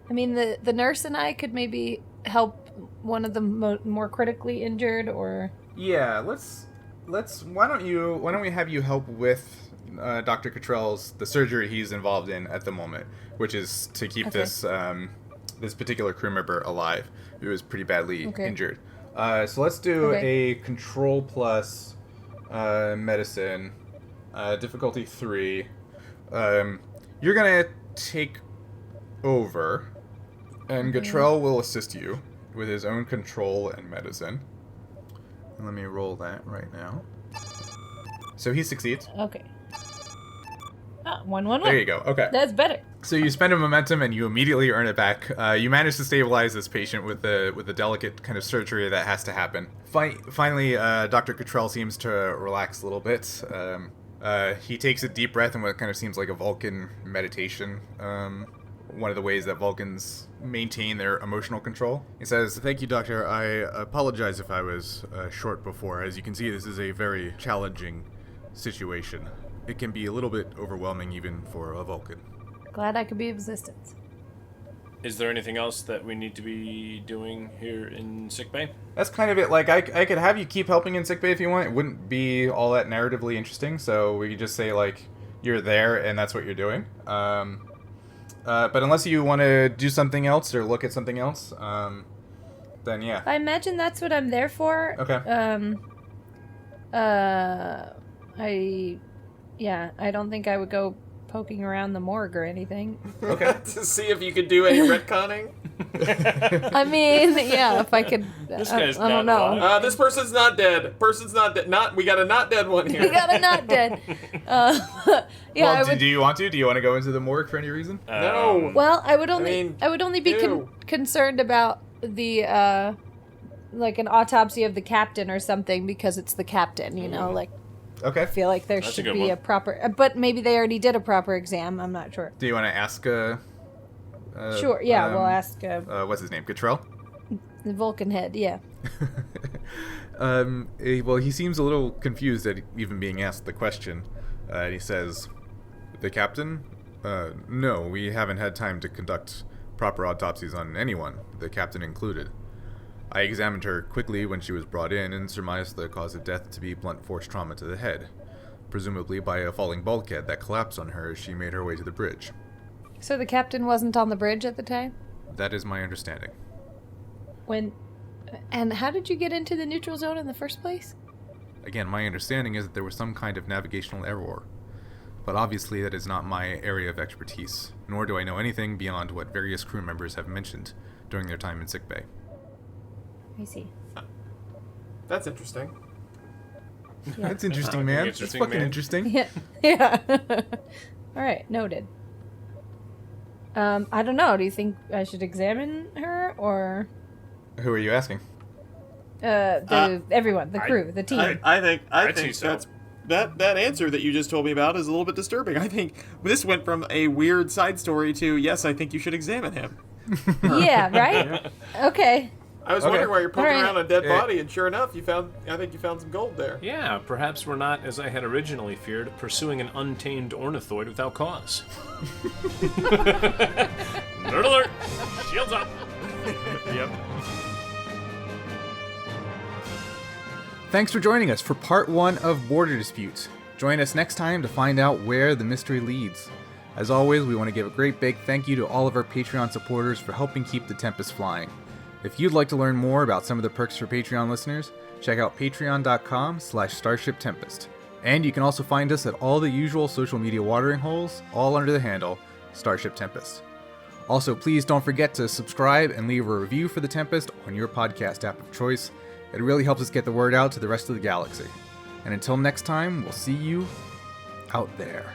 I mean, the nurse and I could maybe help one of the more critically injured, or Yeah, let's. Why don't we have you help with Dr. Cottrell's the surgery he's involved in at the moment, which is to keep Okay. this particular crew member alive who is pretty badly Okay. injured. So let's do Okay. a control plus medicine difficulty 3. You're gonna take over, and Cottrell will assist you with his own control and medicine. And let me roll that right now. So he succeeds. okay. 1-1-1. There you go. Okay. That's better. So you spend a momentum and you immediately earn it back. You manage to stabilize this patient with the delicate kind of surgery that has to happen. Finally, Dr. Cottrell seems to relax a little bit. He takes a deep breath in what kind of seems like a Vulcan meditation. One of the ways that Vulcans maintain their emotional control. He says, "Thank you, Doctor. I apologize if I was short before. As you can see, this is a very challenging situation. It can be a little bit overwhelming even for a Vulcan." Glad I could be of assistance. Is there anything else that we need to be doing here in sickbay? That's kind of it. Like, I could have you keep helping in sickbay if you want. It wouldn't be all that narratively interesting, so we could just say, like, you're there and that's what you're doing. But unless you want to do something else or look at something else, then yeah. I imagine that's what I'm there for. Okay. I don't think I would go poking around the morgue or anything. Okay. To see if you could do any retconning. I mean, yeah, if I could. This guy's I don't not know. alive. This person's not dead. Person's not dead. We got a not dead one here. We got a not dead. Yeah, Well, I would. do you want to? Do you want to go into the morgue for any reason? No. Well, I would only. mean, I would only be ew. concerned about the like an autopsy of the captain or something because it's the captain. You know, like Okay. I feel like there That's a should good be one. a proper. But maybe they already did a proper exam. I'm not sure. Do you want to ask? Sure. Yeah, we'll ask What's his name? Cottrell? the Vulcan head. Yeah. Well, he seems a little confused at even being asked the question. And he says, "The captain? No, we haven't had time to conduct proper autopsies on anyone, the captain included. I examined her quickly when she was brought in and surmised the cause of death to be blunt force trauma to the head, presumably by a falling bulkhead that collapsed on her as she made her way to the bridge. So the captain wasn't on the bridge at the time? That is my understanding." And how did you get into the neutral zone in the first place? Again, my understanding is that there was some kind of navigational error, but obviously that is not my area of expertise, nor do I know anything beyond what various crew members have mentioned during their time in sickbay. I see. That's interesting. That's interesting, man. That's Interesting, fucking man. interesting. Yeah. Yeah. All right. Noted. I don't know. Do you think I should examine her or Who are you asking? everyone, the crew, the team? I think I'd say so. that's that answer that you just told me about is a little bit disturbing. I think this went from a weird side story to yes, I think you should examine him. Yeah. Right. Okay. I was Okay. wondering why you're poking Alright. around a dead Yeah. body, and sure enough, I think you found some gold there. Yeah, perhaps we're not, as I had originally feared, pursuing an untamed ornithoid without cause. Nerd alert! Shields up! Yep. Thanks for joining us for part 1 of Border Disputes. Join us next time to find out where the mystery leads. As always, we want to give a great big thank you to all of our Patreon supporters for helping keep the Tempest flying. If you'd like to learn more about some of the perks for Patreon listeners, check out patreon.com/Starship Tempest. And you can also find us at all the usual social media watering holes, all under the handle Starship Tempest. Also, please don't forget to subscribe and leave a review for the Tempest on your podcast app of choice. It really helps us get the word out to the rest of the galaxy. And until next time, we'll see you out there.